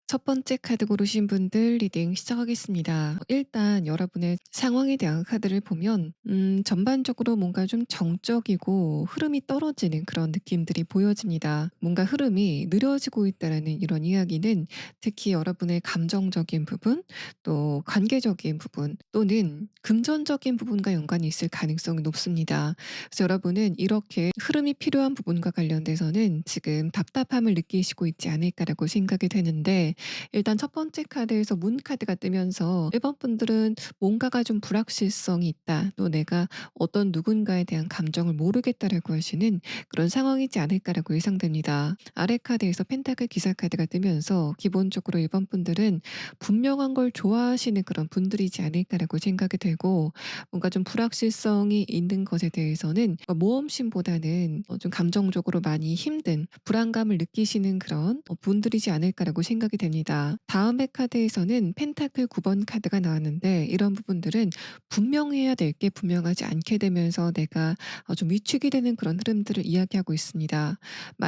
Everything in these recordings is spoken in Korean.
첫 번째 카드 고르신 분들 리딩 시작하겠습니다. 일단 여러분의 상황에 대한 카드를 보면 전반적으로 뭔가 좀 정적이고 흐름이 떨어지는 그런 느낌들이 보여집니다. 뭔가 흐름이 느려지고 있다라는 이런 이야기는 특히 여러분의 감정적인 부분, 또 관계적인 부분, 또는 금전적인 부분과 연관이 있을 가능성이 높습니다. 그래서 여러분은 이렇게 흐름이 필요한 부분과 관련돼서는 지금 답답함을 느끼시고 있지 않을까라고 생각이 되는데, 일단 첫 번째 카드에서 문 카드가 뜨면서 1번 분들은 뭔가가 좀 불확실성이 있다. 또 내가 어떤 누군가에 대한 감정을 모르겠다라고 하시는 그런 상황이지 않을까라고 예상됩니다. 아래 카드에서 펜타클 기사 카드가 뜨면서 기본적으로 1번 분들은 분명한 걸 좋아하시는 그런 분들이지 않을까라고 생각이 되고, 뭔가 좀 불확실성이 있는 것에 대해서는 모험심보다는 좀 감정적으로 많이 힘든 불안감을 느끼시는 그런 분들이지 않을까라고 생각이 됩니다. 다음의 카드에서는 펜타클 9번 카드가 나왔는데, 이런 부분들은 분명해야 될 게 분명하지 않게 되면서 내가 좀 위축이 되는 그런 흐름들을 이야기하고 있습니다.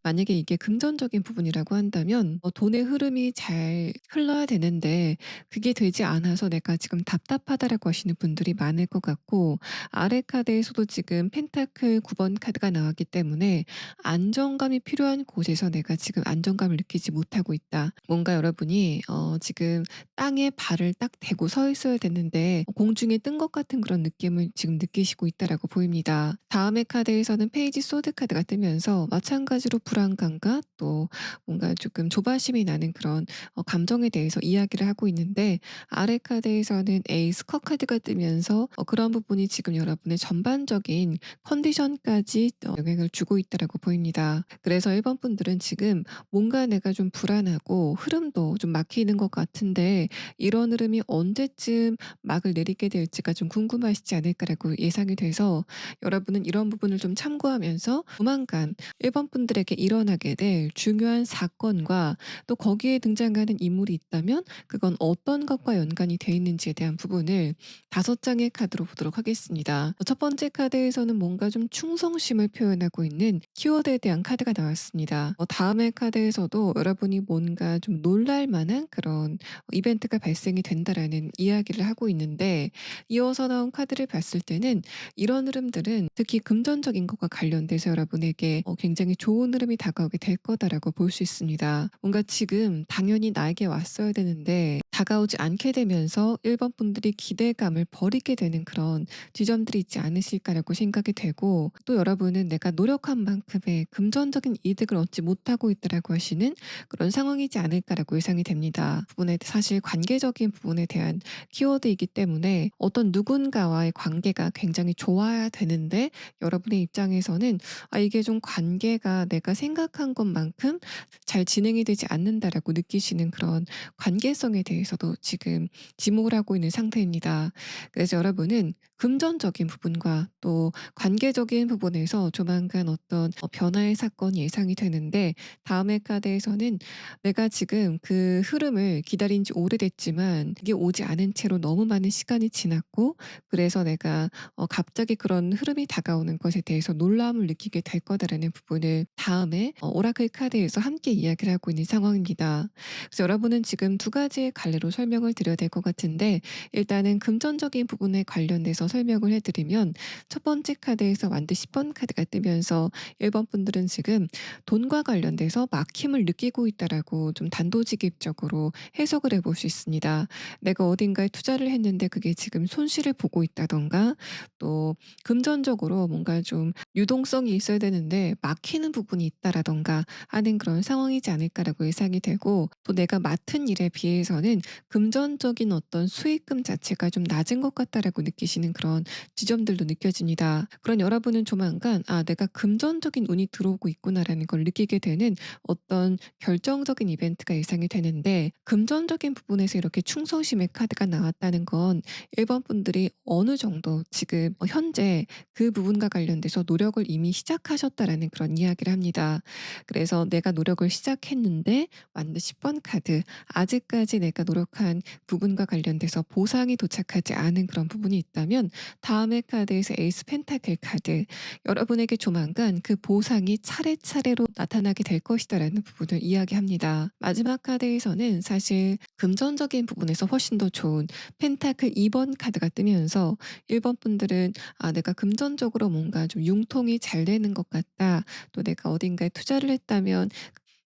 만약에 이게 금전적인 부분이라고 한다면 돈의 흐름이 잘 흘러야 되는데 그게 되지 않아서 내가 지금 답답하다라고 하시는 분들이 많을 것 같고, 아래 카드에서도 지금 펜타클 9번 카드가 나왔기 때문에 안정감이 필요한 곳에서 내가 지금 안정감을 느끼지 못하고 있다. 뭔가 여러분이 지금 땅에 발을 딱 대고 서 있어야 되는데 공중에 뜬 것 같은 그런 느낌을 지금 느끼시고 있다라고 보입니다. 다음의 카드에서는 페이지 소드 카드가 뜨면서 마찬가지로 불안감과 또 뭔가 조금 조바심이 나는 그런 감정에 대해서 이야기를 하고 있는데, 아래 카드에서는 에이스 컵 카드가 뜨면서 그런 부분이 지금 여러분의 전반적인 컨디션까지 영향을 주고 있다라고 보입니다. 그래서 1번 분들은 지금 뭔가 내가 좀 불안하고 흐름도 좀 막히는 것 같은데, 이런 흐름이 언제쯤 막을 내리게 될지가 좀 궁금하시지 않을까라고 예상이 돼서, 여러분은 이런 부분을 좀 참고하면서 조만간 1번 분들에게 일어나게 될 중요한 사건과 또 거기에 등장하는 인물이 있다면 그건 어떤 것과 연관이 돼 있는지에 대한 부분을 5장의 카드로 보도록 하겠습니다. 첫 번째 카드에서는 뭔가 좀 충성심을 표현하고 있는 키워드에 대한 카드가 나왔습니다. 다음의 카드에서도 여러분이 뭔가 좀 놀랄 만한 그런 이벤트가 발생이 된다라는 이야기를 하고 있는데, 이어서 나온 카드를 봤을 때는 이런 흐름들은 특히 금전적인 것과 관련돼서 여러분에게 굉장히 좋은 흐름이 다가오게 될 거다라고 볼 수 있습니다. 뭔가 지금 당연히 나에게 왔어야 되는데 다가오지 않게 되면서 1번 분들이 기대감을 버리게 되는 그런 지점들이 있지 않으실까라고 생각이 되고, 또 여러분은 내가 노력한 만큼의 금전적인 이득을 얻지 못하고 있다라고 하시는 그런 상황이지 않을까라고 예상이 됩니다. 부분에 사실 관계적인 부분에 대한 키워드이기 때문에 어떤 누군가와의 관계가 굉장히 좋아야 되는데, 여러분의 입장에서는 이게 좀 관계가 내가 생각한 것만큼 잘 진행이 되지 않는다라고 느끼시는 그런 관계성에 대해서도 지금 지목을 하고 있는 상태입니다. 그래서 여러분은 금전적인 부분과 또 관계적인 부분에서 조만간 어떤 변화의 사건이 예상이 되는데, 다음의 카드에서는 내가 지금 그 흐름을 기다린 지 오래됐지만 그게 오지 않은 채로 너무 많은 시간이 지났고, 그래서 내가 갑자기 그런 흐름이 다가오는 것에 대해서 놀라움을 느끼게 될 거다라는 부분을 다음에 오라클 카드에서 함께 이야기를 하고 있는 상황입니다. 그래서 여러분은 지금 두 가지의 갈래로 설명을 드려야 될 것 같은데, 일단은 금전적인 부분에 관련돼서 설명을 해드리면, 첫 번째 카드에서 완드 10번 카드가 뜨면서 1번 분들은 지금 돈과 관련돼서 막힘을 느끼고 있다라고 좀 단도직입적으로 해석을 해볼 수 있습니다. 내가 어딘가에 투자를 했는데 그게 지금 손실을 보고 있다던가, 또 금전적으로 뭔가 좀 유동성이 있어야 되는데 막히는 부분이 있다라던가 하는 그런 상황이지 않을까라고 예상이 되고, 또 내가 맡은 일에 비해서는 금전적인 어떤 수익금 자체가 좀 낮은 것 같다라고 느끼시는 그런 지점들도 느껴집니다. 그런 여러분은 조만간 내가 금전적인 운이 들어오고 있구나라는 걸 느끼게 되는 어떤 결정적인 이벤트가 예상이 되는데, 금전적인 부분에서 이렇게 충성심의 카드가 나왔다는 건 1번 분들이 어느 정도 지금 현재 그 부분과 관련돼서 노력을 노력을 이미 시작하셨다라는 그런 이야기를 합니다. 그래서 내가 노력을 시작했는데 완드 10번 카드, 아직까지 내가 노력한 부분과 관련돼서 보상이 도착하지 않은 그런 부분이 있다면 다음의 카드에서 에이스 펜타클 카드, 여러분에게 조만간 그 보상이 차례차례로 나타나게 될 것이다라는 부분을 이야기합니다. 마지막 카드에서는 사실 금전적인 부분에서 훨씬 더 좋은 펜타클 2번 카드가 뜨면서 1번 분들은 '아 내가 금전적으로 뭔가 좀 융통이 잘 되는 것 같다. 또 내가 어딘가에 투자를 했다면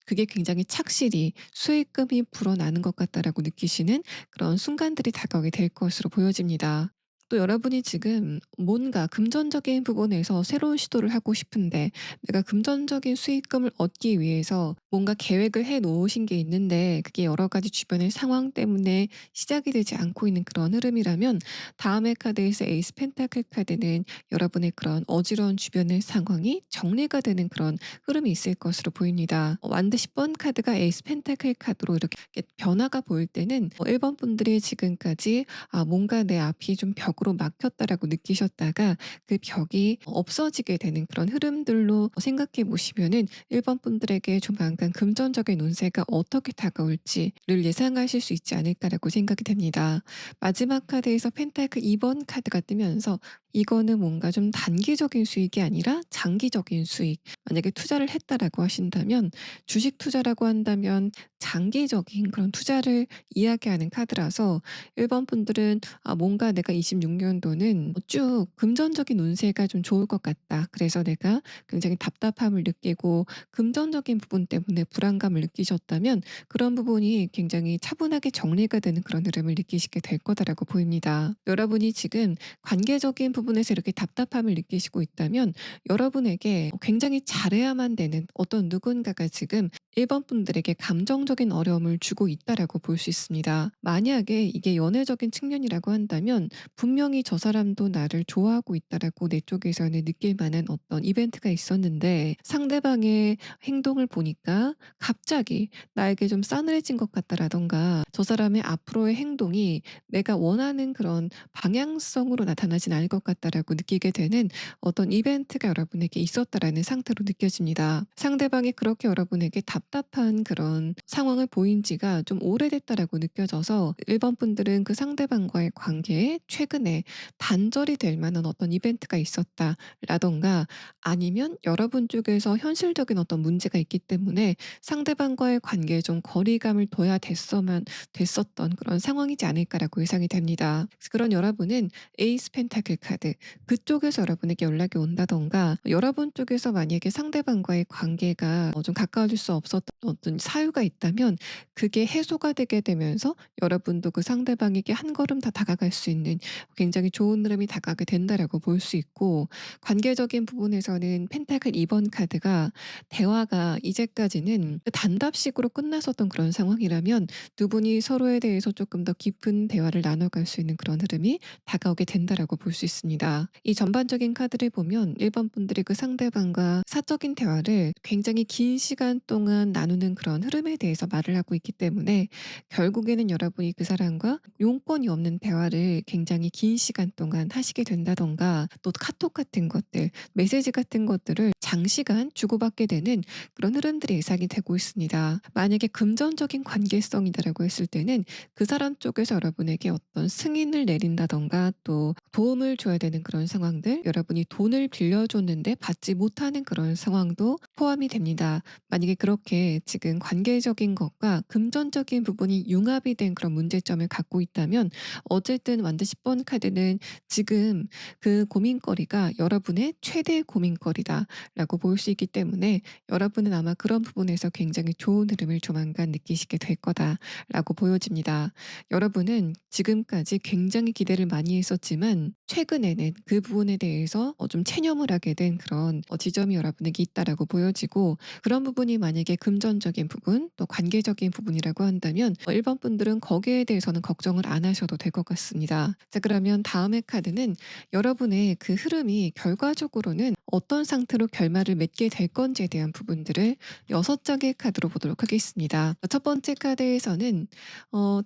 그게 굉장히 착실히 수익금이 불어나는 것 같다.'라고 느끼시는 그런 순간들이 다가오게 될 것으로 보여집니다. 또 여러분이 지금 뭔가 금전적인 부분에서 새로운 시도를 하고 싶은데 내가 금전적인 수익금을 얻기 위해서 뭔가 계획을 해 놓으신 게 있는데 그게 여러 가지 주변의 상황 때문에 시작이 되지 않고 있는 그런 흐름이라면 다음의 카드에서 에이스 펜타클 카드는 여러분의 그런 어지러운 주변의 상황이 정리가 되는 그런 흐름이 있을 것으로 보입니다. 완드 10번 카드가 에이스 펜타클 카드로 이렇게 변화가 보일 때는 1번 분들이 지금까지 '아 뭔가 내 앞이 좀 벽으로 막혔다.'라고 느끼셨다가 그 벽이 없어지게 되는 그런 흐름들로 생각해 보시면은 1번 분들에게 조만간 금전적인 운세가 어떻게 다가올지를 예상하실 수 있지 않을까라고 생각이 됩니다. 마지막 카드에서 펜타클 2번 카드가 뜨면서 이거는 뭔가 좀 단기적인 수익이 아니라 장기적인 수익, 만약에 투자를 했다라고 하신다면 주식 투자라고 한다면 장기적인 그런 투자를 이야기하는 카드라서 1번 분들은 '아 뭔가 내가 26 년도는 쭉 금전적인 운세가 좀 좋을 것 같다. 그래서 내가 굉장히 답답함을 느끼고 금전적인 부분 때문에 불안감을 느끼셨다면 그런 부분이 굉장히 차분하게 정리가 되는 그런 흐름을 느끼시게 될 거다.'라고 보입니다. 여러분이 지금 관계적인 부분에서 이렇게 답답함을 느끼시고 있다면 여러분에게 굉장히 잘해야만 되는 어떤 누군가가 지금 1번 분들에게 감정적인 어려움을 주고 있다라고 볼 수 있습니다. 만약에 이게 연애적인 측면이라고 한다면 분명히 '저 사람도 나를 좋아하고 있다.'라고 내 쪽에서는 느낄 만한 어떤 이벤트가 있었는데 상대방의 행동을 보니까 갑자기 나에게 좀 싸늘해진 것 같다라든가 저 사람의 앞으로의 행동이 내가 원하는 그런 방향성으로 나타나진 않을 것 같다라고 느끼게 되는 어떤 이벤트가 여러분에게 있었다라는 상태로 느껴집니다. 상대방이 그렇게 여러분에게 답답한 그런 상황을 보인 지가 좀 오래됐다라고 느껴져서 1번 분들은 그 상대방과의 관계에 최근에 단절이 될 만한 어떤 이벤트가 있었다라든가 아니면 여러분 쪽에서 현실적인 어떤 문제가 있기 때문에 상대방과의 관계에 좀 거리감을 둬야 됐었던 그런 상황이지 않을까라고 예상이 됩니다. 그래서 그런 여러분은 에이스 펜타클 카드, 그쪽에서 여러분에게 연락이 온다든가 여러분 쪽에서 만약에 상대방과의 관계가 좀 가까워질 수 없었던 어떤 사유가 있다면 그게 해소가 되게 되면서 여러분도 그 상대방에게 한 걸음 더 다가갈 수 있는 굉장히 좋은 흐름이 다가게 된다라고 볼 수 있고, 관계적인 부분에서는 펜타클 2번 카드가 대화가 이제까지는 단답식으로 끝났었던 그런 상황이라면 두 분이 서로에 대해서 조금 더 깊은 대화를 나눠갈 수 있는 그런 흐름이 다가오게 된다라고 볼 수 있습니다. 이 전반적인 카드를 보면 1번 분들이 그 상대방과 사적인 대화를 굉장히 긴 시간 동안 나누는 그런 흐름에 대해서 말을 하고 있기 때문에 결국에는 여러분이 그 사람과 용건이 없는 대화를 굉장히 긴 시간 동안 하시게 된다든가 또 카톡 같은 것들, 메시지 같은 것들을 장시간 주고받게 되는 그런 흐름들이 예상이 되고 있습니다. 만약에 금전적인 관계성이다라고 했을 때는 그 사람 쪽에서 여러분에게 어떤 승인을 내린다든가 또 도움을 줘야 되는 그런 상황들, 여러분이 돈을 빌려줬는데 받지 못하는 그런 상황도 포함이 됩니다. 만약에 그렇게 지금 관계적인 것과 금전적인 부분이 융합이 된 그런 문제점을 갖고 있다면 어쨌든 완드 10번 카드는 지금 그 고민거리가 여러분의 최대 고민거리다라고 볼 수 있기 때문에 여러분은 아마 그런 부분에서 굉장히 좋은 흐름을 조만간 느끼시게 될 거다라고 보여집니다. 여러분은 지금까지 굉장히 기대를 많이 했었지만 최근에는 그 부분에 대해서 좀 체념을 하게 된 그런 지점이 여러분에게 있다라고 보여지고, 그런 부분이 만약에 금전적인 부분 또 관계적인 부분이라고 한다면 1번 분들은 거기에 대해서는 걱정을 안 하셔도 될 것 같습니다. 자, 그러면 다음의 카드는 여러분의 그 흐름이 결과적으로는 어떤 상태로 결말을 맺게 될 건지에 대한 부분들을 6장의 카드로 보도록 하겠습니다. 첫 번째 카드에서는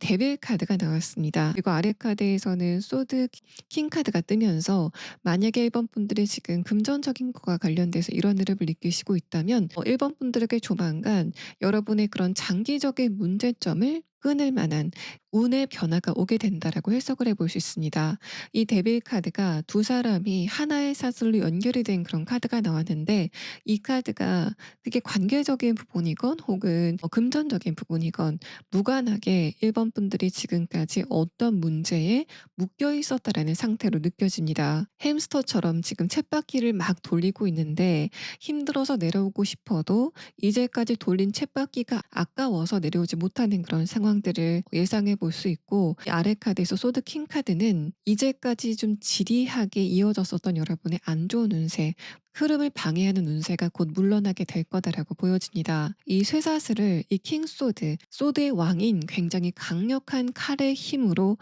데빌 카드가 나왔습니다. 그리고 아래 카드에서는 소드 킹 카드가 뜨면 뜨면서 만약에 1번 분들이 지금 금전적인 것과 관련돼서 이런 흐름을 느끼시고 있다면 1번 분들에게 조만간 여러분의 그런 장기적인 문제점을 끊을 만한 운의 변화가 오게 된다라고 해석을 해볼 수 있습니다. 이 데빌 카드가 두 사람이 하나의 사슬로 연결이 된 그런 카드가 나왔는데, 이 카드가 그게 관계적인 부분이건 혹은 금전적인 부분이건 무관하게 1번 분들이 지금까지 어떤 문제에 묶여 있었다라는 상태로 느껴집니다. 햄스터처럼 지금 쳇바퀴를 막 돌리고 있는데 힘들어서 내려오고 싶어도 이제까지 돌린 쳇바퀴가 아까워서 내려오지 못하는 그런 상황들을 예상해 볼 수 있고, 이 아래 카드에서 소드 킹 카드는 이제까지 좀 지리하게 이어졌었던 여러분의 안 좋은 운세, 흐름을 방해하는 운세가 곧 물러나게 될 거다라고 보여집니다. 이 쇠사슬을 이 킹 소드, 소드의 왕인 굉장히 강력한 칼의 힘으로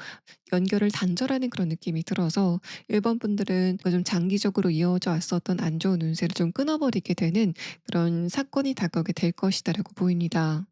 연결을 단절하는 그런 느낌이 들어서 1번 분들은 좀 장기적으로 이어져 왔었던 안 좋은 운세를 좀 끊어버리게 되는 그런 사건이 다가오게 될 것이다라고 보입니다.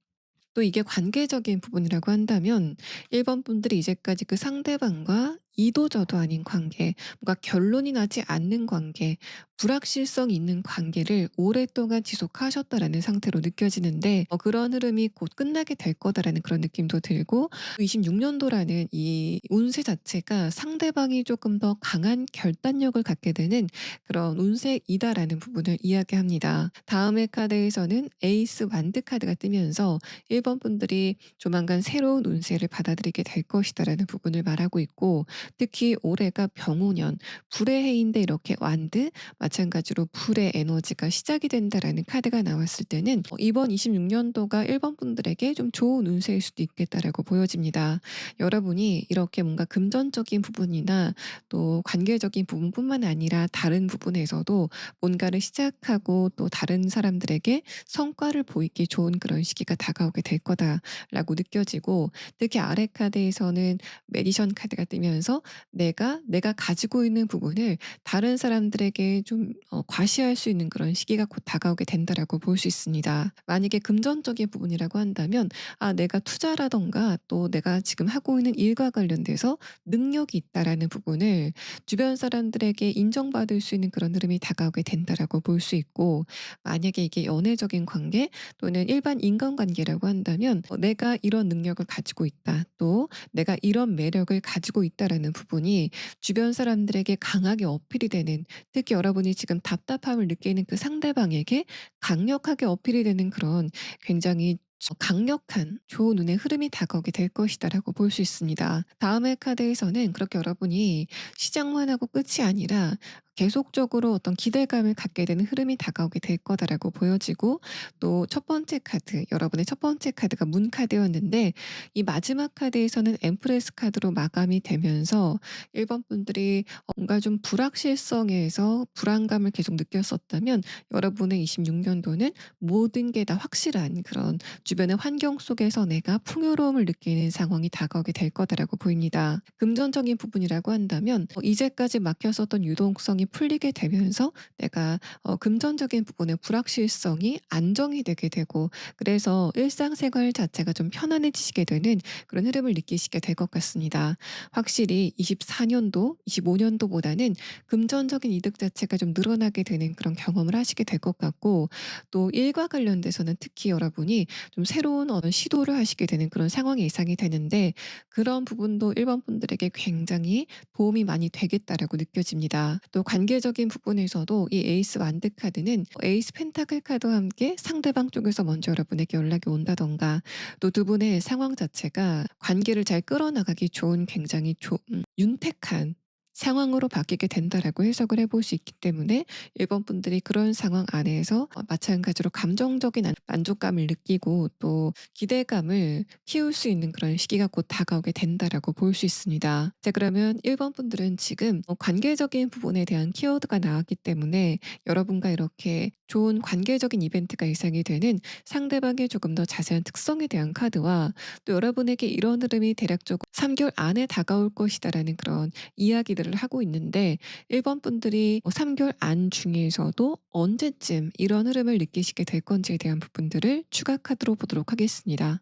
또 이게 관계적인 부분이라고 한다면 1번 분들이 이제까지 그 상대방과 이도저도 아닌 관계, 뭔가 결론이 나지 않는 관계, 불확실성이 있는 관계를 오랫동안 지속하셨다라는 상태로 느껴지는데, 그런 흐름이 곧 끝나게 될 거다라는 그런 느낌도 들고, 26년도라는 이 운세 자체가 상대방이 조금 더 강한 결단력을 갖게 되는 그런 운세이다라는 부분을 이야기합니다. 다음의 카드에서는 에이스 완드 카드가 뜨면서 1번 분들이 조만간 새로운 운세를 받아들이게 될 것이다라는 부분을 말하고 있고, 특히 올해가 병오년, 불의 해인데 이렇게 완드, 마찬가지로 불의 에너지가 시작이 된다라는 카드가 나왔을 때는 이번 26년도가 1번 분들에게 좀 좋은 운세일 수도 있겠다라고 보여집니다. 여러분이 이렇게 뭔가 금전적인 부분이나 또 관계적인 부분뿐만 아니라 다른 부분에서도 뭔가를 시작하고 또 다른 사람들에게 성과를 보이기 좋은 그런 시기가 다가오게 될 거다라고 느껴지고, 특히 아래 카드에서는 메디션 카드가 뜨면서 내가 가지고 있는 부분을 다른 사람들에게 좀 과시할 수 있는 그런 시기가 곧 다가오게 된다라고 볼 수 있습니다. 만약에 금전적인 부분이라고 한다면 내가 투자라던가 또 내가 지금 하고 있는 일과 관련돼서 능력이 있다라는 부분을 주변 사람들에게 인정받을 수 있는 그런 흐름이 다가오게 된다라고 볼 수 있고, 만약에 이게 연애적인 관계 또는 일반 인간관계라고 한다면 내가 이런 능력을 가지고 있다, 또 내가 이런 매력을 가지고 있다라는 부분이 주변 사람들에게 강하게 어필이 되는, 특히 여러분이 지금 답답함을 느끼는 그 상대방에게 강력하게 어필이 되는 그런 굉장히 강력한 좋은 운의 흐름이 다가오게 될 것이다라고 볼 수 있습니다. 다음의 카드에서는 그렇게 여러분이 시작만 하고 끝이 아니라 계속적으로 어떤 기대감을 갖게 되는 흐름이 다가오게 될 거다라고 보여지고, 또 첫 번째 카드, 여러분의 첫 번째 카드가 문 카드였는데 이 마지막 카드에서는 엠프레스 카드로 마감이 되면서 1번 분들이 뭔가 좀 불확실성에서 불안감을 계속 느꼈었다면, 여러분의 26년도는 모든 게 다 확실한 그런 주변의 환경 속에서 내가 풍요로움을 느끼는 상황이 다가오게 될 거다라고 보입니다. 금전적인 부분이라고 한다면 이제까지 막혔었던 유동성이 풀리게 되면서 내가 금전적인 부분의 불확실성이 안정이 되게 되고, 그래서 일상생활 자체가 좀 편안해지시게 되는 그런 흐름을 느끼시게 될 것 같습니다. 확실히 24년도, 25년도보다는 금전적인 이득 자체가 좀 늘어나게 되는 그런 경험을 하시게 될 것 같고, 또 일과 관련돼서는 특히 여러분이 좀 새로운 어떤 시도를 하시게 되는 그런 상황이 예상이 되는데, 그런 부분도 1번 분들에게 굉장히 도움이 많이 되겠다라고 느껴집니다. 또 관계적인 부분에서도 이 에이스 완드 카드는 에이스 펜타클 카드와 함께 상대방 쪽에서 먼저 여러분에게 연락이 온다던가, 또 두 분의 상황 자체가 관계를 잘 끌어나가기 좋은 굉장히 윤택한 상황으로 바뀌게 된다라고 해석을 해볼 수 있기 때문에 1번 분들이 그런 상황 안에서 마찬가지로 감정적인 만족감을 느끼고 또 기대감을 키울 수 있는 그런 시기가 곧 다가오게 된다라고 볼 수 있습니다. 자, 그러면 1번 분들은 지금 관계적인 부분에 대한 키워드가 나왔기 때문에 여러분과 이렇게 좋은 관계적인 이벤트가 예상이 되는 상대방의 조금 더 자세한 특성에 대한 카드와, 또 여러분에게 이런 흐름이 대략적으로 3개월 안에 다가올 것이다라는 그런 이야기들을 하고 있는데, 1번 분들이 3개월 안 중에서도 언제쯤 이런 흐름을 느끼시게 될 건지에 대한 부분들을 추가 카드로 보도록 하겠습니다.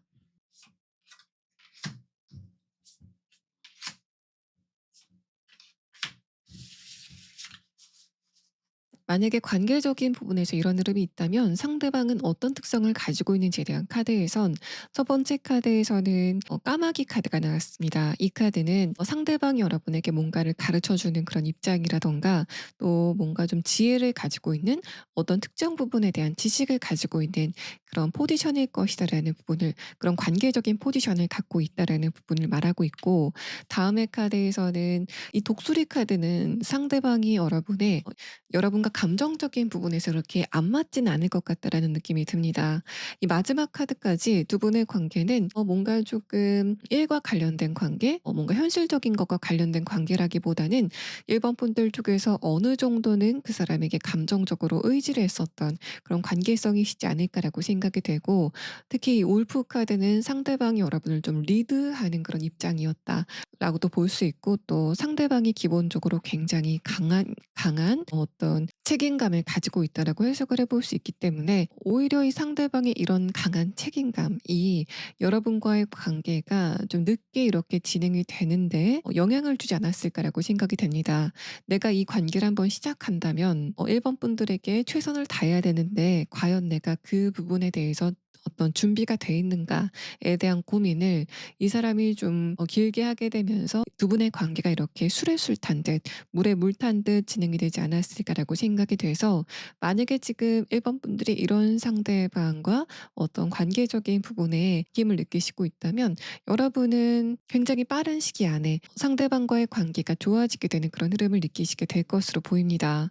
만약에 관계적인 부분에서 이런 흐름이 있다면 상대방은 어떤 특성을 가지고 있는지에 대한 카드에선 첫 번째 카드에서는 까마귀 카드가 나왔습니다. 이 카드는 상대방이 여러분에게 뭔가를 가르쳐 주는 그런 입장이라든가 또 뭔가 좀 지혜를 가지고 있는 어떤 특정 부분에 대한 지식을 가지고 있는 그런 포지션일 것이다라는 부분을, 그런 관계적인 포지션을 갖고 있다라는 부분을 말하고 있고, 다음의 카드에서는 이 독수리 카드는 상대방이 여러분과 감정적인 부분에서 그렇게 안 맞진 않을 것 같다라는 느낌이 듭니다. 이 마지막 카드까지 두 분의 관계는 뭔가 조금 일과 관련된 관계, 뭔가 현실적인 것과 관련된 관계라기보다는 1번 분들 쪽에서 어느 정도는 그 사람에게 감정적으로 의지를 했었던 그런 관계성이시지 않을까라고 생각이 되고, 특히 이 울프 카드는 상대방이 여러분을 좀 리드하는 그런 입장이었다라고도 볼 수 있고, 또 상대방이 기본적으로 굉장히 강한 어떤 책임감을 가지고 있다라고 해석을 해볼 수 있기 때문에, 오히려 이 상대방의 이런 강한 책임감이 여러분과의 관계가 좀 늦게 이렇게 진행이 되는데 영향을 주지 않았을까라고 생각이 됩니다. 내가 이 관계를 한번 시작한다면 1번 분들에게 최선을 다해야 되는데 과연 내가 그 부분에 대해서 어떤 준비가 돼 있는가에 대한 고민을 이 사람이 좀 길게 하게 되면서 두 분의 관계가 이렇게 술에 술 탄 듯 물에 물 탄 듯 진행이 되지 않았을까라고 생각이 돼서, 만약에 지금 1번 분들이 이런 상대방과 어떤 관계적인 부분에 느낌을 느끼시고 있다면 여러분은 굉장히 빠른 시기 안에 상대방과의 관계가 좋아지게 되는 그런 흐름을 느끼시게 될 것으로 보입니다.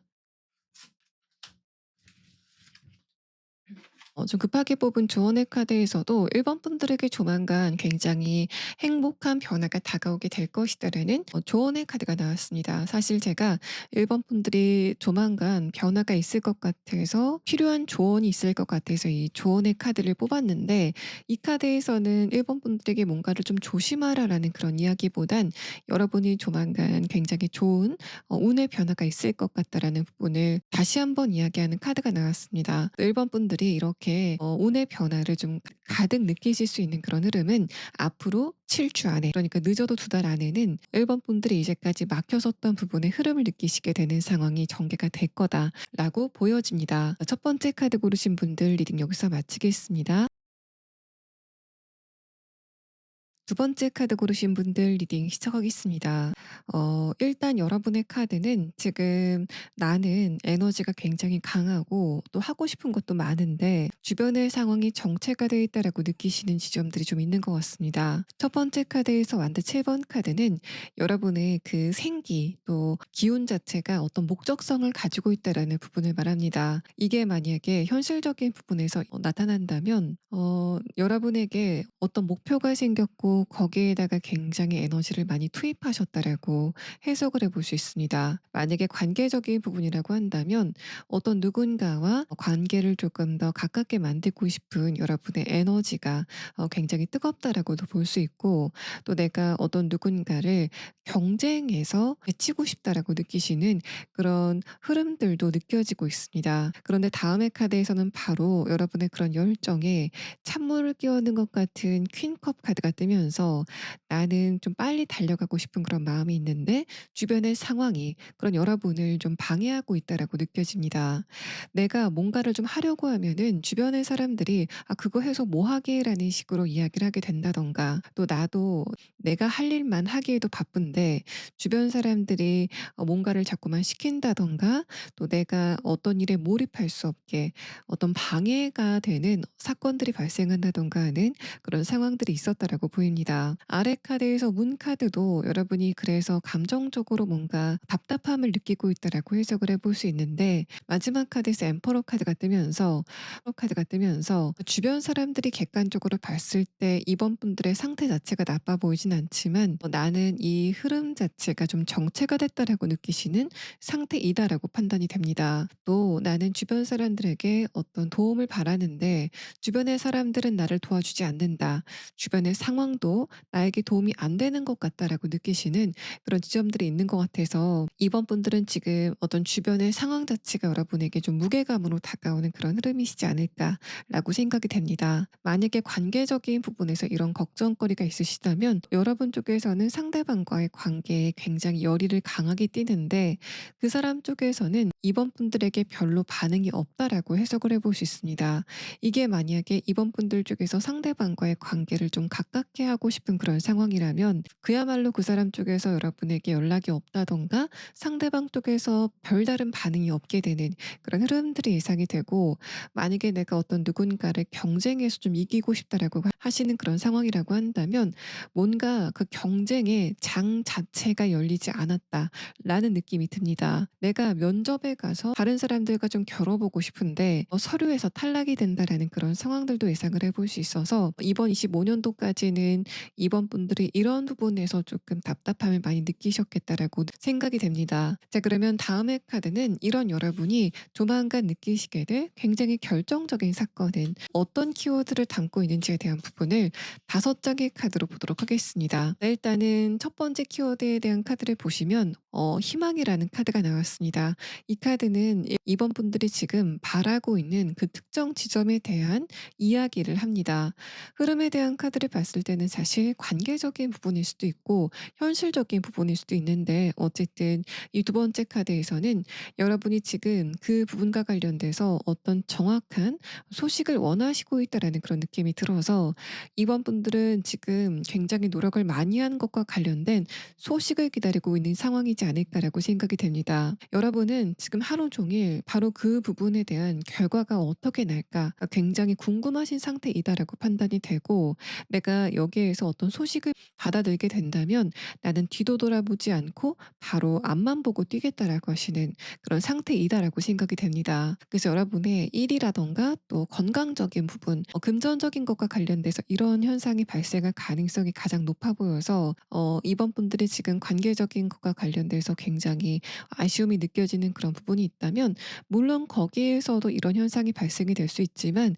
좀 급하게 뽑은 조언의 카드에서도 1번 분들에게 조만간 굉장히 행복한 변화가 다가오게 될 것이다라는 조언의 카드가 나왔습니다. 사실 제가 1번 분들이 조만간 변화가 있을 것 같아서, 필요한 조언이 있을 것 같아서 이 조언의 카드를 뽑았는데, 이 카드에서는 1번 분들에게 뭔가를 좀 조심하라라는 그런 이야기보단 여러분이 조만간 굉장히 좋은 운의 변화가 있을 것 같다라는 부분을 다시 한번 이야기하는 카드가 나왔습니다. 1번 분들이 이렇게 운의 변화를 좀 가득 느끼실 수 있는 그런 흐름은 앞으로 7주 안에, 그러니까 늦어도 2달 안에는 1번 분들이 이제까지 막혀섰던 부분의 흐름을 느끼시게 되는 상황이 전개가 될 거다라고 보여집니다. 첫 번째 카드 고르신 분들 리딩 여기서 마치겠습니다. 두 번째 카드 고르신 분들 리딩 시작하겠습니다. 일단 여러분의 카드는 지금 나는 에너지가 굉장히 강하고 또 하고 싶은 것도 많은데 주변의 상황이 정체가 되어 있다라고 느끼시는 지점들이 좀 있는 것 같습니다. 첫 번째 카드에서 완드 7번 카드는 여러분의 그 생기 또 기운 자체가 어떤 목적성을 가지고 있다라는 부분을 말합니다. 이게 만약에 현실적인 부분에서 나타난다면 여러분에게 어떤 목표가 생겼고 거기에다가 굉장히 에너지를 많이 투입하셨다라고 해석을 해볼 수 있습니다. 만약에 관계적인 부분이라고 한다면 어떤 누군가와 관계를 조금 더 가깝게 만들고 싶은 여러분의 에너지가 굉장히 뜨겁다라고도 볼 수 있고, 또 내가 어떤 누군가를 경쟁해서 해치고 싶다라고 느끼시는 그런 흐름들도 느껴지고 있습니다. 그런데 다음의 카드에서는 바로 여러분의 그런 열정에 찬물을 끼얹는 것 같은 퀸컵 카드가 뜨면서, 나는 좀 빨리 달려가고 싶은 그런 마음이 있는데 주변의 상황이 그런 여러분을 좀 방해하고 있다라고 느껴집니다. 내가 뭔가를 좀 하려고 하면은 주변의 사람들이 "아 그거 해서 뭐 하게?"라는 식으로 이야기를 하게 된다든가, 또 나도 내가 할 일만 하기에도 바쁜데 주변 사람들이 뭔가를 자꾸만 시킨다든가, 또 내가 어떤 일에 몰입할 수 없게 어떤 방해가 되는 사건들이 발생한다든가 하는 그런 상황들이 있었다라고 보입니다. 아래 카드에서 문 카드도 여러분이 그래서 감정적으로 뭔가 답답함을 느끼고 있다라고 해석을 해볼 수 있는데, 마지막 카드에서 엠퍼러 카드가 뜨면서 주변 사람들이 객관적으로 봤을 때 이번 분들의 상태 자체가 나빠 보이진 않지만 나는 이 흐름 자체가 좀 정체가 됐다라고 느끼시는 상태이다라고 판단이 됩니다. 또 나는 주변 사람들에게 어떤 도움을 바라는데 주변의 사람들은 나를 도와주지 않는다. 주변의 상황도 아무도 나에게 도움이 안 되는 것 같다라고 느끼시는 그런 지점들이 있는 것 같아서 이번 분들은 지금 어떤 주변의 상황 자체가 여러분에게 좀 무게감으로 다가오는 그런 흐름이시지 않을까라고 생각이 됩니다. 만약에 관계적인 부분에서 이런 걱정거리가 있으시다면 여러분 쪽에서는 상대방과의 관계에 굉장히 열의를 강하게 띠는데 그 사람 쪽에서는 이번 분들에게 별로 반응이 없다라고 해석을 해볼 수 있습니다. 이게 만약에 이번 분들 쪽에서 상대방과의 관계를 좀 가깝게 하고 싶은 그런 상황이라면 그야말로 그 사람 쪽에서 여러분에게 연락이 없다던가 상대방 쪽에서 별다른 반응이 없게 되는 그런 흐름들이 예상이 되고 만약에 내가 어떤 누군가를 경쟁해서 좀 이기고 싶다라고 하시는 그런 상황이라고 한다면 뭔가 그 경쟁의 장 자체가 열리지 않았다라는 느낌이 듭니다. 내가 면접에 가서 다른 사람들과 좀 겨뤄보고 싶은데 서류에서 탈락이 된다라는 그런 상황들도 예상을 해볼 수 있어서 이번 25년도까지는 이번 분들이 이런 부분에서 조금 답답함을 많이 느끼셨겠다라고 생각이 됩니다. 자, 그러면 다음의 카드는 이런 여러분이 조만간 느끼시게 될 굉장히 결정적인 사건은 어떤 키워드를 담고 있는지에 대한 부분을 5장의 카드로 보도록 하겠습니다. 네, 일단은 첫 번째 키워드에 대한 카드를 보시면 희망이라는 카드가 나왔습니다. 이 카드는 이번 분들이 지금 바라고 있는 그 특정 지점에 대한 이야기를 합니다. 흐름에 대한 카드를 봤을 때는 사실 관계적인 부분일 수도 있고 현실적인 부분일 수도 있는데 어쨌든 이 두 번째 카드에서는 여러분이 지금 그 부분과 관련돼서 어떤 정확한 소식을 원하시고 있다라는 그런 느낌이 들어서 이번 분들은 지금 굉장히 노력을 많이 한 것과 관련된 소식을 기다리고 있는 상황이지 않을까라고 생각이 됩니다. 여러분은 지금 하루 종일 바로 그 부분에 대한 결과가 어떻게 날까 굉장히 궁금하신 상태이다라고 판단이 되고 내가 여기에서 어떤 소식을 받아들게 된다면 나는 뒤도 돌아보지 않고 바로 앞만 보고 뛰겠다라고 하시는 그런 상태이다라고 생각이 됩니다. 그래서 여러분의 일이라던가 또 건강적인 부분, 금전적인 것과 관련돼서 이런 현상이 발생할 가능성이 가장 높아 보여서 이번 분들이 지금 관계적인 것과 관련돼서 굉장히 아쉬움이 느껴지는 그런 부분이 있다면 물론 거기에서도 이런 현상이 발생이 될 수 있지만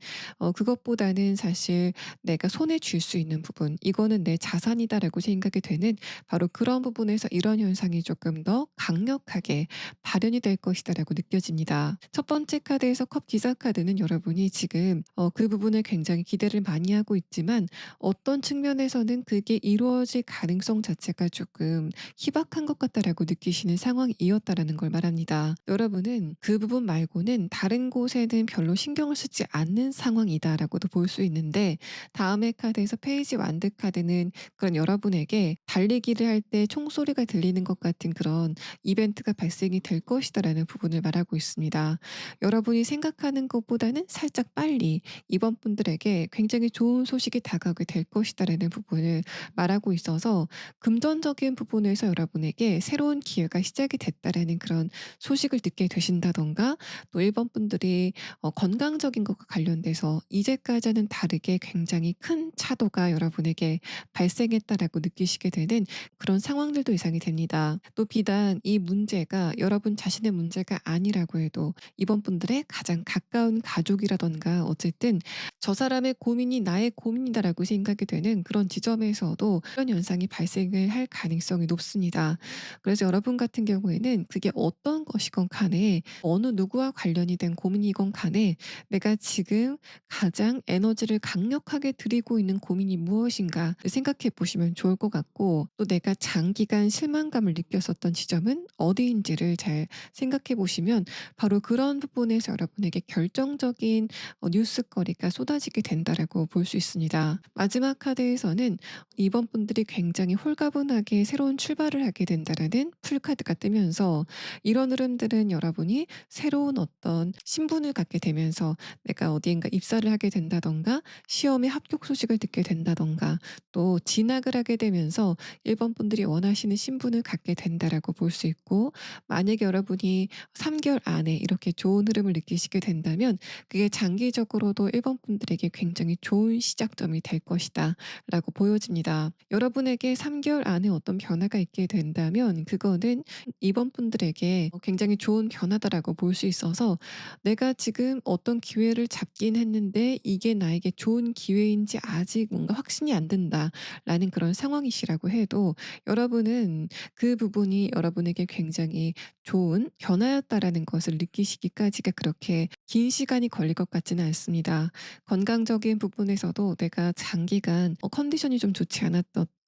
그것보다는 사실 내가 손에 쥘 수 있는 부분, 이거는 내 자산이다라고 생각이 되는 바로 그런 부분에서 이런 현상이 조금 더 강력하게 발현이 될 것이다라고 느껴집니다. 첫 번째 카드에서 컵 기사 카드는 여러분이 지금 그 부분을 굉장히 기대를 많이 하고 있지만 어떤 측면에서는 그게 이루어질 가능성 자체가 조금 희박한 것 같다라고 느끼시는 상황이었다라는 걸 말합니다. 여러분은 그 부분 말고는 다른 곳에는 별로 신경을 쓰지 않는 상황이다라고도 볼 수 있는데 다음의 카드에서 페이지 완드 카드는 그런 여러분에게 달리기를 할 때 총소리가 들리는 것 같은 그런 이벤트가 발생이 될 것이다라는 부분을 말하고 있습니다. 여러분이 생각하는 것보다는 살짝 빨리 이번 분들에게 굉장히 좋은 소식이 다가오게 될 것이다라는 부분을 말하고 있어서 금전적인 부분에서 여러분에게 새로운 기회가 시작이 됐다라는 그런 소식을 듣게 되신다던가 또 1번 분들이 건강적인 것과 관련돼서 이제까지는 다르게 굉장히 큰 차도가 여러분에게 발생했다라고 느끼시게 되는 그런 상황들도 예상이 됩니다. 또 비단 이 문제가 여러분 자신의 문제가 아니라고 해도 이번 분들의 가장 가까운 가족이라던가 어쨌든 저 사람의 고민이 나의 고민이다라고 생각이 되는 그런 지점에서도 이런 현상이 발생을 할 가능성이 높습니다. 그래서 여러분 같은 경우에는 그게 어떤 것이건 간에 어느 누구와 관련이 된 고민이건 간에 내가 지금 가장 에너지를 강력하게 들이고 있는 고민이 무엇인가 생각해 보시면 좋을 것 같고 또 내가 장기간 실망감을 느꼈었던 지점은 어디인지를 잘 생각해 보시면 바로 그런 부분에서 여러분에게 결정적인 뉴스거리가 쏟아지게 된다라고 볼 수 있습니다. 마지막 카드에서는 이번 분들이 굉장히 홀가분하게 새로운 출발을 하게 된다라는 풀카드가 뜨면서 이런 흐름들은 여러분이 새로운 어떤 신분을 갖게 되면서 내가 어디인가 입사를 하게 된다던가 시험에 합격 소식을 듣게 된다던가 또 진학을 하게 되면서 1번 분들이 원하시는 신분을 갖게 된다라고 볼 수 있고 만약에 여러분이 3개월 안에 이렇게 좋은 흐름을 느끼시게 된다면 그게 장기적으로도 1번 분들에게 굉장히 좋은 시작점이 될 것이다 라고 보여집니다. 여러분에게 3개월 안에 어떤 변화가 있게 된다면 그 그거는 이번 분들에게 굉장히 좋은 변화다라고 볼 수 있어서 내가 지금 어떤 기회를 잡긴 했는데 이게 나에게 좋은 기회인지 아직 뭔가 확신이 안 든다라는 그런 상황이시라고 해도 여러분은 그 부분이 여러분에게 굉장히 좋은 변화였다라는 것을 느끼시기까지가 그렇게 긴 시간이 걸릴 것 같지는 않습니다. 건강적인 부분에서도 내가 장기간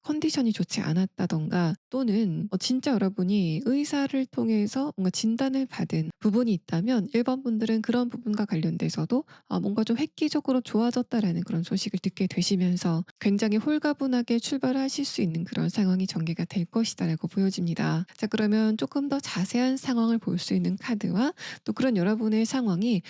컨디션이 좋지 않았다든가 또는 진짜 여러분이 의사를 통해서 뭔가 진단을 받은 부분이 있다면 일반 분들은 그런 부분과 관련돼서도 뭔가 좀 획기적으로 좋아졌다라는 그런 소식을 듣게 되시면서 굉장히 홀가분하게 출발하실 수 있는 그런 상황이 전개가 될 것이다라고 보여집니다. 자, 그러면 조금 더 자세한 상황을 볼 수 있는 카드와 또 그런 여러분의 상황이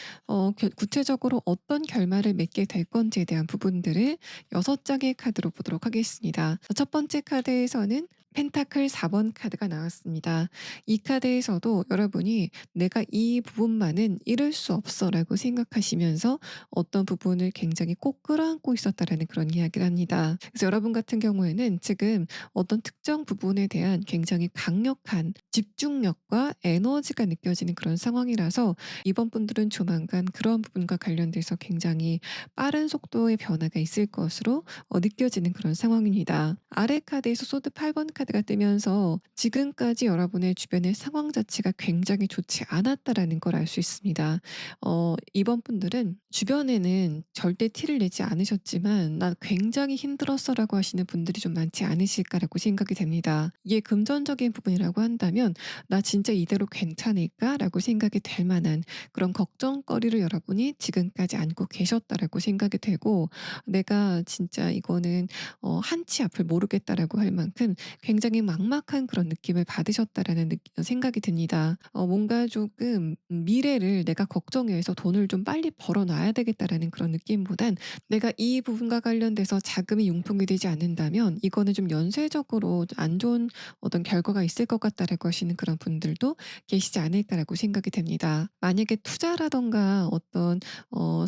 구체적으로 어떤 결말을 맺게 될 건지에 대한 부분들을 6장의 카드로 보도록 하겠습니다. 첫 번째 카드에서는 펜타클 4번 카드가 나왔습니다. 이 카드에서도 여러분이 '내가 이 부분만은 잃을 수 없어.'라고 생각하시면서 어떤 부분을 굉장히 꼭 끌어안고 있었다라는 그런 이야기를 합니다. 그래서 여러분 같은 경우에는 지금 어떤 특정 부분에 대한 굉장히 강력한 집중력과 에너지가 느껴지는 그런 상황이라서 이번 분들은 조만간 그런 부분과 관련돼서 굉장히 빠른 속도의 변화가 있을 것으로 느껴지는 그런 상황입니다. 아래 카드에서 소드 8번 카드가 뜨면서 지금까지 여러분의 주변의 상황 자체가 굉장히 좋지 않았다라는 걸 알 수 있습니다. 이번 분들은 주변에는 절대 티를 내지 않으셨지만 "나 굉장히 힘들었어."라고 하시는 분들이 좀 많지 않으실까라고 생각이 됩니다. 이게 금전적인 부분이라고 한다면 '나 진짜 이대로 괜찮을까?'라고 생각이 될 만한 그런 걱정거리를 여러분이 지금까지 안고 계셨다라고 생각이 되고 '내가 진짜 이거는 한치 앞을 모르겠다.'라고 할 만큼 굉장히 막막한 그런 느낌을 받으셨다라는 생각이 듭니다. 뭔가 조금 미래를 내가 걱정해서 '돈을 좀 빨리 벌어 놔야 되겠다.'라는 그런 느낌보단 '내가 이 부분과 관련돼서 자금이 융통이 되지 않는다면 이거는 좀 연쇄적으로 안 좋은 어떤 결과가 있을 것 같다.'라고 하시는 그런 분들도 계시지 않을까라고 생각이 됩니다. 만약에 투자라든가 어떤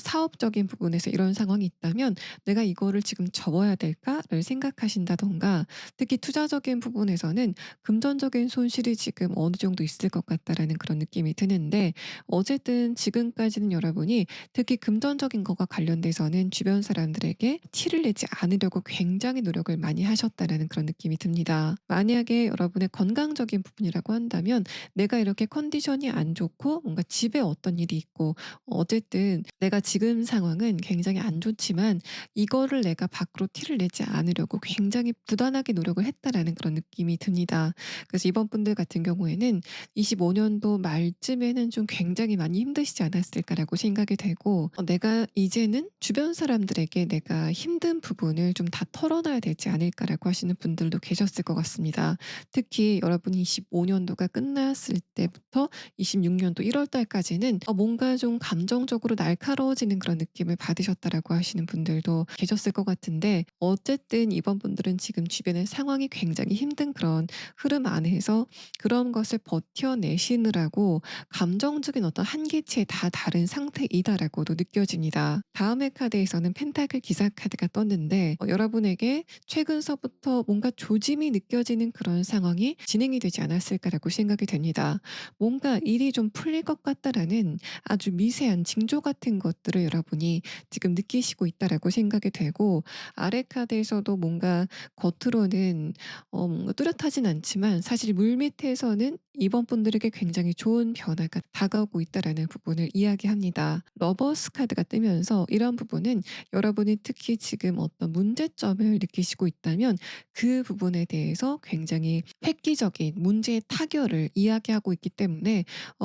사업적인 부분에서 이런 상황이 있다면 '내가 이거를 지금 접어야 될까?'를 생각하신다든가 특히 투자적인 부분에서는 '금전적인 손실이 지금 어느 정도 있을 것 같다.'라는 그런 느낌이 드는데 어쨌든 지금까지는 여러분이 특히 금전적인 것과 관련돼서는 주변 사람들에게 티를 내지 않으려고 굉장히 노력을 많이 하셨다라는 그런 느낌이 듭니다. 만약에 여러분의 건강적인 부분이라고 한다면 내가 이렇게 컨디션이 안 좋고 뭔가 집에 어떤 일이 있고 어쨌든 내가 지금 상황은 굉장히 안 좋지만 이거를 내가 밖으로 티를 내지 않으려고 굉장히 부단하게 노력을 했다라는 그런 느낌이 듭니다. 그래서 이번 분들 같은 경우에는 25년도 말쯤에는 좀 굉장히 많이 힘드시지 않았을까라고 생각이 되고 내가 이제는 주변 사람들에게 내가 힘든 부분을 좀 다 털어놔야 되지 않을까라고 하시는 분들도 계셨을 것 같습니다. 특히 여러분이 25년도가 끝났을 때부터 26년도 1월 달까지는 뭔가 좀 감정적으로 날카로워지는 그런 느낌을 받으셨다라고 하시는 분들도 계셨을 것 같은데 어쨌든 이번 분들은 지금 주변의 상황이 굉장히 힘든 그런 흐름 안에서 그런 것을 버텨내시느라고 감정적인 어떤 한계치에 다 다른 상태이다라고도 느껴집니다. 다음의 카드에서는 펜타클 기사 카드가 떴는데 여러분에게 최근서부터 뭔가 조짐이 느껴지는 그런 상황이 진행이 되지 않았을까라고 생각이 됩니다. 뭔가 일이 좀 풀릴 것 같다라는 아주 미세한 징조 같은 것들을 여러분이 지금 느끼시고 있다라고 생각이 되고 아래 카드에서도 뭔가 겉으로는 뭔가 뚜렷하진 않지만 사실 물밑에서는 이번 분들에게 굉장히 좋은 변화가 다가오고 있다라는 부분을 이야기합니다. 러버스 카드가 뜨면서 이런 부분은 여러분이 특히 지금 어떤 문제점을 느끼시고 있다면 그 부분에 대해서 굉장히 획기적인 문제의 타결을 이야기하고 있기 때문에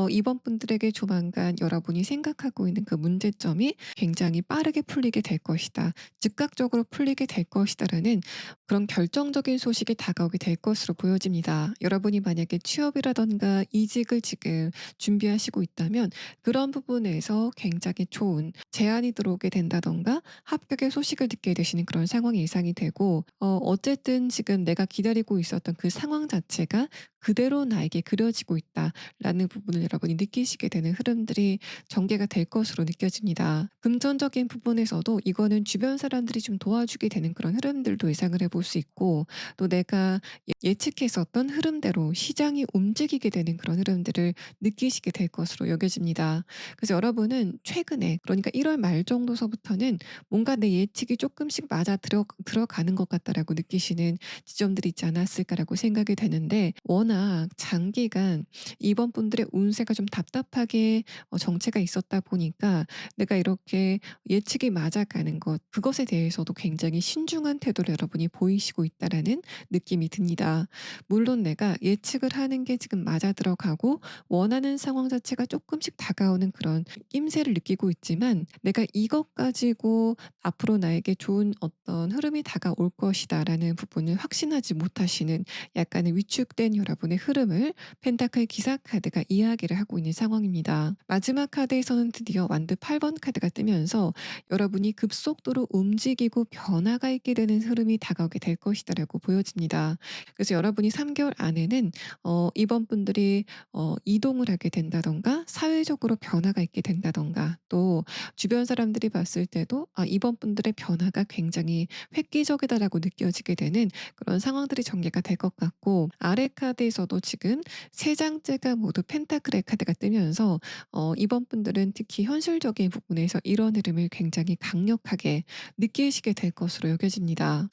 이번 분들에게 조만간 여러분이 생각하고 있는 그 문제점이 굉장히 빠르게 풀리게 될 것이다. 즉각적으로 풀리게 될 것이다라는 그런 결정적인 소식이 다가오게 될 것으로 보여집니다. 여러분이 만약에 취업이라든가 결혼이라든가 이직을 지금 준비하시고 있다면 그런 부분에서 굉장히 좋은 제안이 들어오게 된다든가 합격의 소식을 듣게 되시는 그런 상황이 예상이 되고 어쨌든 지금 내가 기다리고 있었던 그 상황 자체가 그대로 나에게 그려지고 있다라는 부분을 여러분이 느끼시게 되는 흐름들이 전개가 될 것으로 느껴집니다. 금전적인 부분에서도 이거는 주변 사람들이 좀 도와주게 되는 그런 흐름들도 예상을 해볼 수 있고 또 내가 예측했었던 흐름대로 시장이 움직이게 되는 그런 흐름들을 느끼시게 될 것으로 여겨집니다. 그래서 여러분은 최근에 그러니까 1월 말 정도서부터는 뭔가 내 예측이 조금씩 맞아 들어가는 것 같다라고 느끼시는 지점들이 있지 않았을까라고 생각이 되는데 워낙 장기간 이번 분들의 운세가 좀 답답하게 정체가 있었다 보니까 내가 이렇게 예측이 맞아가는 것 그것에 대해서도 굉장히 신중한 태도를 여러분이 보이시고 있다라는 느낌이 듭니다. 물론 내가 예측을 하는 게 지금 맞아 들어가고 원하는 상황 자체가 조금씩 다가오는 그런 낌새를 느끼고 있지만 내가 이것 가지고 앞으로 나에게 좋은 어떤 흐름이 다가올 것이다라는 부분을 확신하지 못하시는 약간의 위축된 여러분의 흐름을 펜타클 기사 카드가 이야기를 하고 있는 상황입니다. 마지막 카드에서는 드디어 완드 8번 카드가 뜨면서 여러분이 급속도로 움직이고 변화가 있게 되는 흐름이 다가오게 될 것이다라고 보여집니다. 그래서 여러분이 3개월 안에는 이번 분들이 이동을 하게 된다든가 사회적으로 변화가 있게 된다든가 또 주변 사람들이 봤을 때도 이번 분들의 변화가 굉장히 획기적이다라고 느껴지게 되는 그런 상황들이 전개가 될 것 같고 아래 카드에서도 지금 세 장째가 모두 펜타클의 카드가 뜨면서 이번 분들은 특히 현실적인 부분에서 이런 흐름을 굉장히 강력하게 느끼시게 될 것으로 여겨집니다.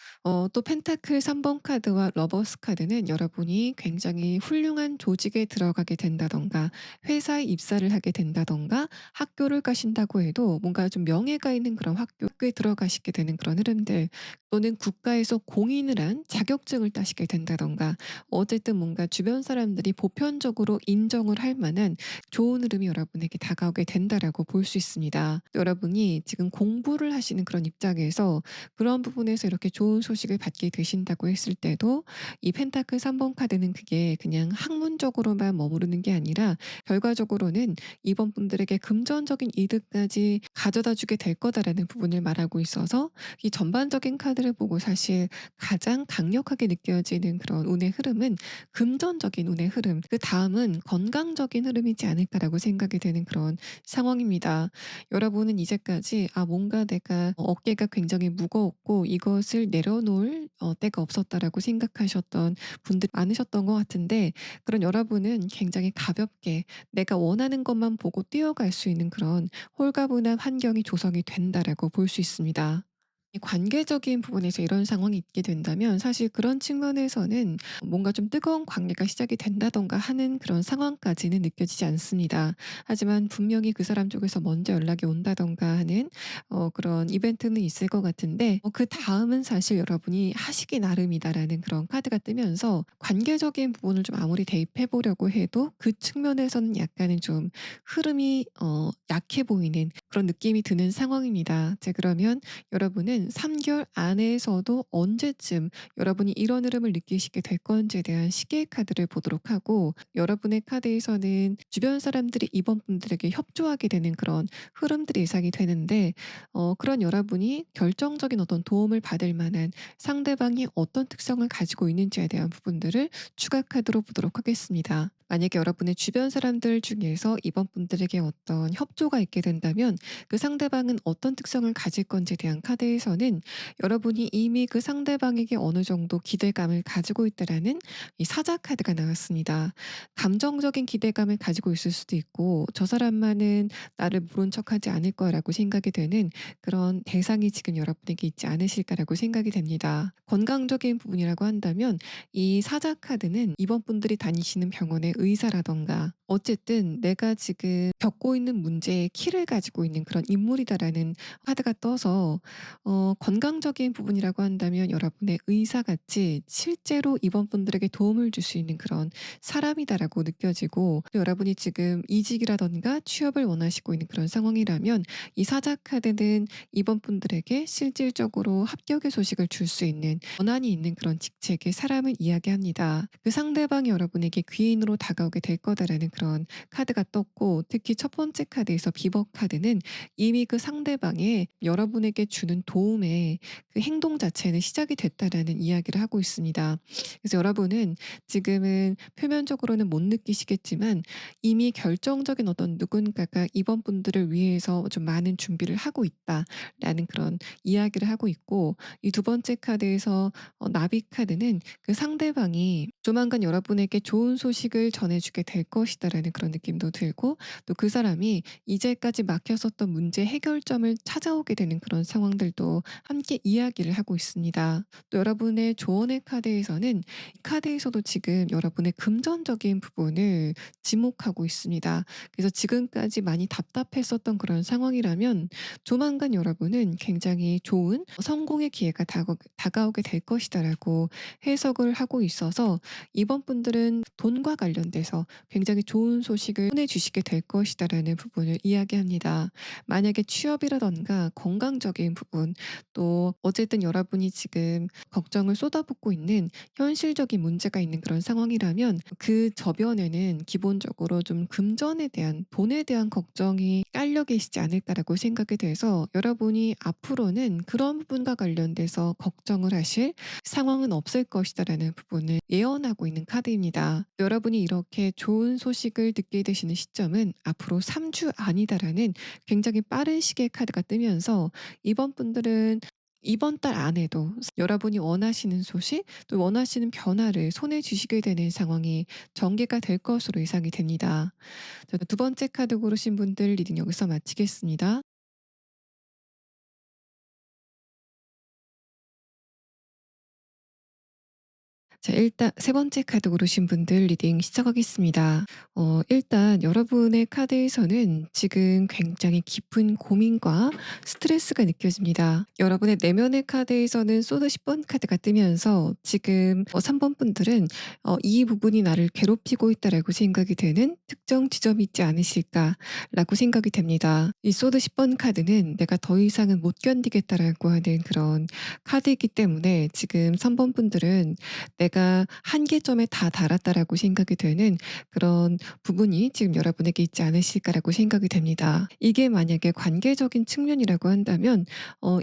또 펜타클 3번 카드와 러버스 카드는 여러분이 굉장히 훌륭한 조직에 들어가게 된다든가 회사에 입사를 하게 된다든가 학교를 가신다고 해도 뭔가 좀 명예가 있는 그런 학교에 들어가시게 되는 그런 흐름들 또는 국가에서 공인을 한 자격증을 따시게 된다든가 어쨌든 뭔가 주변 사람들이 보편적으로 인정을 할 만한 좋은 흐름이 여러분에게 다가오게 된다라고 볼 수 있습니다. 또 여러분이 지금 공부를 하시는 그런 입장에서 그런 부분에서 이렇게 좋은 소식을 받게 되신다고 했을 때도 이 펜타클 3번 카드는 그게 그냥 학문적으로만 머무르는 게 아니라 결과적으로는 이번 분들에게 금전적인 이득까지 가져다 주게 될 거다라는 부분을 말하고 있어서 이 전반적인 카드를 보고 사실 가장 강력하게 느껴지는 그런 운의 흐름은 금전적인 운의 흐름, 그다음은 건강적인 흐름이지 않을까라고 생각이 되는 그런 상황입니다. 여러분은 이제까지 뭔가 내가 어깨가 굉장히 무거웠고 이것을 내려놓을 때가 없었다라고 생각하셨던 분들이 많으셨던 것 같은데 그런 여러분은 굉장히 가볍게 내가 원하는 것만 보고 뛰어갈 수 있는 그런 홀가분한 환경이 조성이 된다라고 볼 수 있습니다. 이 관계적인 부분에서 이런 상황이 있게 된다면 사실 그런 측면에서는 뭔가 좀 뜨거운 관계가 시작이 된다든가 하는 그런 상황까지는 느껴지지 않습니다. 하지만 분명히 그 사람 쪽에서 먼저 연락이 온다든가 하는 그런 이벤트는 있을 것 같은데 그다음은 사실 여러분이 하시기 나름이다라는 그런 카드가 뜨면서 관계적인 부분을 좀 아무리 대입해 보려고 해도 그 측면에서는 약간은 좀 흐름이 약해 보이는 그런 느낌이 드는 상황입니다. 자 그러면 여러분은 3개월 안에서도 언제쯤 여러분이 이런 흐름을 느끼시게 될 건지에 대한 시계 카드를 보도록 하고 여러분의 카드에서는 주변 사람들이 이번 분들에게 협조하게 되는 그런 흐름들이 예상이 되는데 그런 여러분이 결정적인 어떤 도움을 받을 만한 상대방이 어떤 특성을 가지고 있는지에 대한 부분들을 추가 카드로 보도록 하겠습니다. 만약에 여러분의 주변 사람들 중에서 이번 분들에게 어떤 협조가 있게 된다면 그 상대방은 어떤 특성을 가질 건지에 대한 카드에서는 여러분이 이미 그 상대방에게 어느 정도 기대감을 가지고 있다라는 이 사자 카드가 나왔습니다. 감정적인 기대감을 가지고 있을 수도 있고 저 사람만은 나를 모른 척하지 않을 거라고 생각이 되는 그런 대상이 지금 여러분에게 있지 않으실까라고 생각이 됩니다. 건강적인 부분이라고 한다면 이 사자 카드는 이번 분들이 다니시는 병원의 의사라던가 어쨌든 내가 지금 겪고 있는 문제의 키를 가지고 있는 그런 인물이다라는 카드가 떠서 건강적인 부분이라고 한다면 여러분의 의사같이 실제로 이번 분들에게 도움을 줄 수 있는 그런 사람이다라고 느껴지고 또 여러분이 지금 이직이라든가 취업을 원하시고 있는 그런 상황이라면 이 사자 카드는 이번 분들에게 실질적으로 합격의 소식을 줄 수 있는 권한이 있는 그런 직책의 사람을 이야기합니다. 그 상대방이 여러분에게 귀인으로 다가오게 될 거다라는 그런 카드가 떴고, 특히 첫 번째 카드에서 비버 카드는 이미 그 상대방의 여러분에게 주는 도움의 그 행동 자체는 시작이 됐다라는 이야기를 하고 있습니다. 그래서 여러분은 지금은 표면적으로는 못 느끼시겠지만 이미 결정적인 어떤 누군가가 이번 분들을 위해서 좀 많은 준비를 하고 있다라는 그런 이야기를 하고 있고, 이 두 번째 카드에서 나비 카드는 그 상대방이 조만간 여러분에게 좋은 소식을 전해주게 될 것이다라는 그런 느낌도 들고, 또 그 사람이 이제까지 막혔었던 문제 해결점을 찾아오게 되는 그런 상황들도 함께 이야기를 하고 있습니다. 또 여러분의 조언의 카드에서는 이 카드에서도 지금 여러분의 금전적인 부분을 지목하고 있습니다. 그래서 지금까지 많이 답답했었던 그런 상황이라면 조만간 여러분은 굉장히 좋은 성공의 기회가 다가오게 될 것이다라고 해석을 하고 있어서, 이번 분들은 돈과 관련돼서 굉장히 좋은 소식을 보내주시게 될 것이다라는 부분을 이야기합니다. 만약에 취업이라던가 건강적인 부분, 또 어쨌든 여러분이 지금 걱정을 쏟아붓고 있는 현실적인 문제가 있는 그런 상황이라면 그 저변에는 기본적으로 좀 금전에 대한, 돈에 대한 걱정이 깔려 계시지 않을까라고 생각이 돼서, 여러분이 앞으로는 그런 부분과 관련돼서 걱정을 하실 상황은 없을 것이다라는 부분을 예언하고 있는 카드입니다. 여러분이 이렇게 좋은 소식을 듣게 되시는 시점은 앞으로 3주 안이다라는 굉장히 빠른 시기의 카드가 뜨면서, 이번 분들은 이번 달 안에도 여러분이 원하시는 소식, 또 원하시는 변화를 손에 쥐시게 되는 상황이 전개가 될 것으로 예상이 됩니다. 두 번째 카드 고르신 분들 리딩 여기서 마치겠습니다. 자, 일단 세 번째 카드 고르신 분들 리딩 시작하겠습니다. 일단 여러분의 카드에서는 지금 굉장히 깊은 고민과 스트레스가 느껴집니다. 여러분의 내면의 카드에서는 소드 10번 카드가 뜨면서 지금 3번 분들은 이 부분이 나를 괴롭히고 있다라고 생각이 되는 특정 지점이 있지 않으실까라고 생각이 됩니다. 이 소드 10번 카드는 내가 더 이상은 못 견디겠다라고 하는 그런 카드이기 때문에, 지금 3번 분들은 내가 한계점에 다 달았다라고 생각이 되는 그런 부분이 지금 여러분에게 있지 않으실까라고 생각이 됩니다. 이게 만약에 관계적인 측면이라고 한다면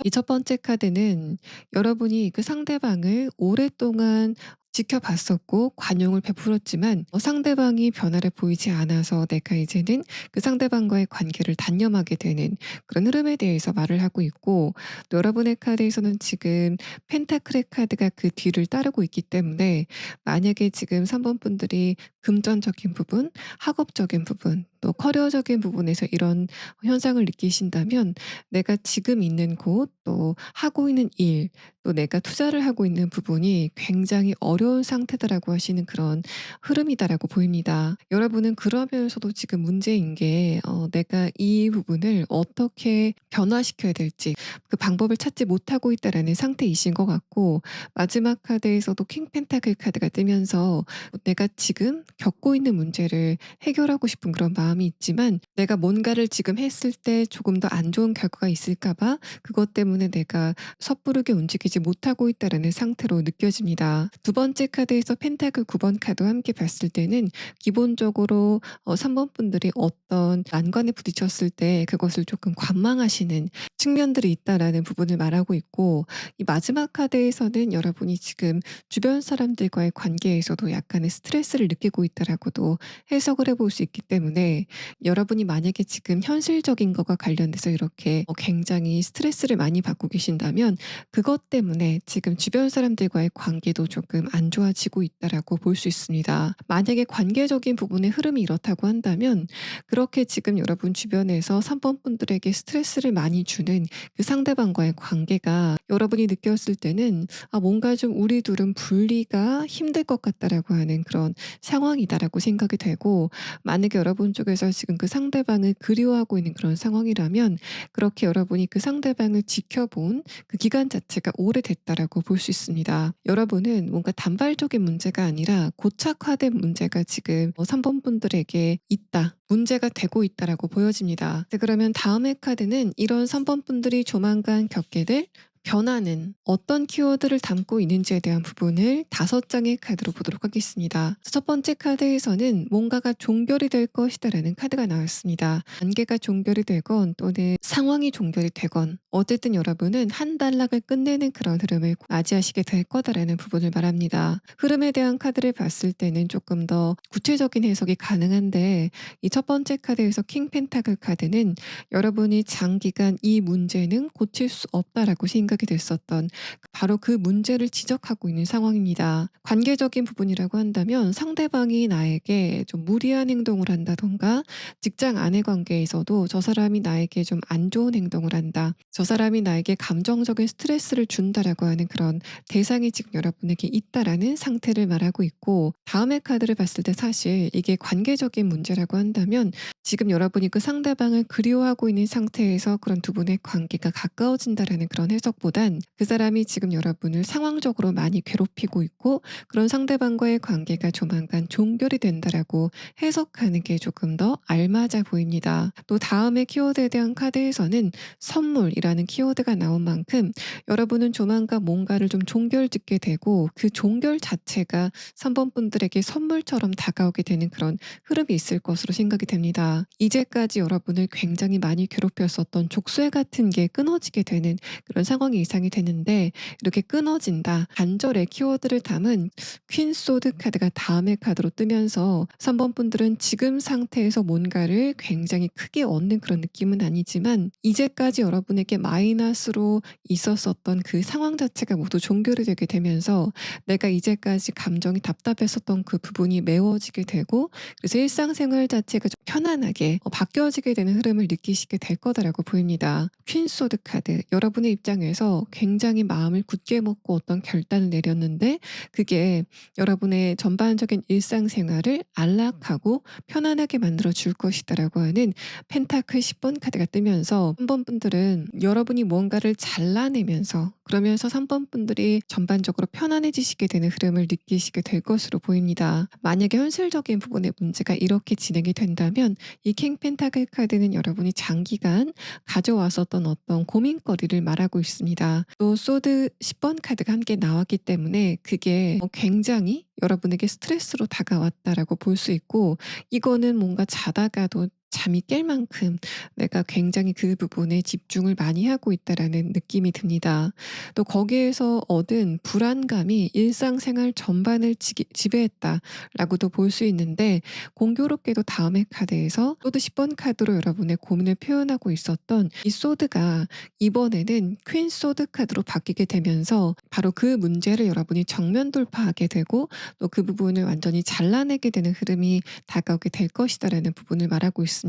이 첫 번째 카드는 여러분이 그 상대방을 오랫동안 지켜봤었고 관용을 베풀었지만 상대방이 변화를 보이지 않아서 내가 이제는 그 상대방과의 관계를 단념하게 되는 그런 흐름에 대해서 말을 하고 있고, 또 여러분의 카드에서는 지금 펜타클의 카드가 그 뒤를 따르고 있기 때문에, 만약에 지금 3번 분들이 금전적인 부분, 학업적인 부분, 또 커리어적인 부분에서 이런 현상을 느끼신다면, 내가 지금 있는 곳, 또 하고 있는 일, 또 내가 투자를 하고 있는 부분이 굉장히 어려운 상태다라고 하시는 그런 흐름이다라고 보입니다. 여러분은 그러면서도 지금 문제인 게 내가 이 부분을 어떻게 변화시켜야 될지 그 방법을 찾지 못하고 있다라는 상태이신 것 같고, 마지막 카드에서도 킹 펜타클 카드가 뜨면서 내가 지금 겪고 있는 문제를 해결하고 싶은 그런 마음이 있지만, 내가 뭔가를 지금 했을 때 조금 더 안 좋은 결과가 있을까 봐 그것 때문에 내가 섣부르게 움직이지 못하고 있다라는 상태로 느껴집니다. 두 번째 카드에서 펜타클 9번 카드 함께 봤을 때는 기본적으로 3번 분들이 어떤 난관에 부딪혔을 때 그것을 조금 관망하시는 측면들이 있다라는 부분을 말하고 있고, 이 마지막 카드에서는 여러분이 지금 주변 사람들과의 관계에서도 약간의 스트레스를 느끼고 있다라고도 해석을 해볼 수 있기 때문에, 여러분이 만약에 지금 현실적인 것과 관련돼서 이렇게 굉장히 스트레스를 많이 받고 계신다면 그것 때문에 지금 주변 사람들과의 관계도 조금 안 좋아지고 있다라고 볼 수 있습니다. 만약에 관계적인 부분의 흐름이 이렇다고 한다면, 그렇게 지금 여러분 주변에서 3번 분들에게 스트레스를 많이 주는 그 상대방과의 관계가 여러분이 느꼈을 때는 뭔가 좀 우리 둘은 분리가 힘들 것 같다라고 하는 그런 상황이다라고 생각이 되고, 만약에 여러분 쪽에서 지금 그 상대방을 그리워하고 있는 그런 상황이라면, 그렇게 여러분이 그 상대방을 지켜본 그 기간 자체가 오래됐다라고 볼 수 있습니다. 여러분은 뭔가 단발적인 문제가 아니라 고착화된 문제가 지금 3번 분들에게 있다, 문제가 되고 있다라고 보여집니다. 네, 그러면 다음의 카드는 이런 3번 분들이 조만간 겪게 될 변화는 어떤 키워드를 담고 있는지에 대한 부분을 5장의 카드로 보도록 하겠습니다. 첫 번째 카드에서는 뭔가가 종결이 될 것이다라는 카드가 나왔습니다. 관계가 종결이 되건 또는 상황이 종결이 되건 어쨌든 여러분은 한 단락을 끝내는 그런 흐름을 맞이하시게 될 거다라는 부분을 말합니다. 흐름에 대한 카드를 봤을 때는 조금 더 구체적인 해석이 가능한데 이 첫 번째 카드에서 킹 펜타클 카드는 여러분이 장기간 이 문제는 고칠 수 없다라고 생각이 됐었던 바로 그 문제를 지적하고 있는 상황입니다. 관계적인 부분이라고 한다면 상대방이 나에게 좀 무리한 행동을 한다던가 직장 아내 관계에서도 저 사람이 나에게 좀 안 좋은 행동을 한다. 저 사람이 나에게 감정적인 스트레스를 준다라고 하는 그런 대상이 지금 여러분에게 있다라는 상태를 말하고 있고 다음의 카드를 봤을 때 사실 이게 관계적인 문제라고 한다면 지금 여러분이 그 상대방을 그리워하고 있는 상태에서 그런 두 분의 관계가 가까워진다라는 그런 해석보단 그 사람이 지금 여러분을 상황적으로 많이 괴롭히고 있고 그런 상대방과의 관계가 조만간 종결이 된다라고 해석하는 게 조금 더 알맞아 보입니다. 또 다음의 키워드에 대한 카드에서는 선물이라는 키워드가 나온 만큼 여러분은 조만간 뭔가를 좀 종결짓게 되고 그 종결 자체가 3번 분들에게 선물처럼 다가오게 되는 그런 흐름이 있을 것으로 생각이 됩니다. 이제까지 여러분을 굉장히 많이 괴롭혔었던 족쇄 같은 게 끊어지게 되는 그런 상황이 예상이 되는데 이렇게 끊어진다. 간절의 키워드를 담은 퀸 소드 카드가 다음의 카드로 뜨면서 3번 분들은 지금 상태에서 뭔가를 굉장히 크게 얻는 그런 느낌은 아니지만 이제까지 여러분에게 마이너스로 있었었던 그 상황 자체가 모두 종결이 되게 되면서 내가 이제까지 감정이 답답했었던 그 부분이 메워지게 되고 그래서 일상생활 자체가 좀 편안하게 바뀌어지게 되는 흐름을 느끼시게 될 거다라고 보입니다. 퀸 소드 카드 여러분의 입장에서 굉장히 마음을 굳게 먹고 어떤 결단을 내렸는데 그게 여러분의 전반적인 일상생활을 안락하고 편안하게 만들어 줄 것이다라고 하는 펜타클 10번 카드가 뜨면서 3번 분들은 여러분이 뭔가를 잘라내면서 그러면서 3번 분들이 전반적으로 편안해지시게 되는 흐름을 느끼시게 될 것으로 보입니다. 만약에 현실적인 부분의 문제가 이렇게 진행이 된다면 이 킹 펜타클 카드는 여러분이 장기간 가져왔었던 어떤 고민거리를 말하고 있습니다. 또 소드 10번 카드가 함께 나왔기 때문에 그게 굉장히 여러분에게 스트레스로 다가왔다라고 볼 수 있고 이거는 뭔가 자다가도 잠이 깰 만큼 내가 굉장히 그 부분에 집중을 많이 하고 있다라는 느낌이 듭니다. 또 거기에서 얻은 불안감이 일상생활 전반을 지배했다라고도 볼 수 있는데 공교롭게도 다음의 카드에서 소드 10번 카드로 여러분의 고민을 표현하고 있었던 이 소드가 이번에는 퀸 소드 카드로 바뀌게 되면서 바로 그 문제를 여러분이 정면 돌파하게 되고 또 그 부분을 완전히 잘라내게 되는 흐름이 다가오게 될 것이다라는 부분을 말하고 있습니다.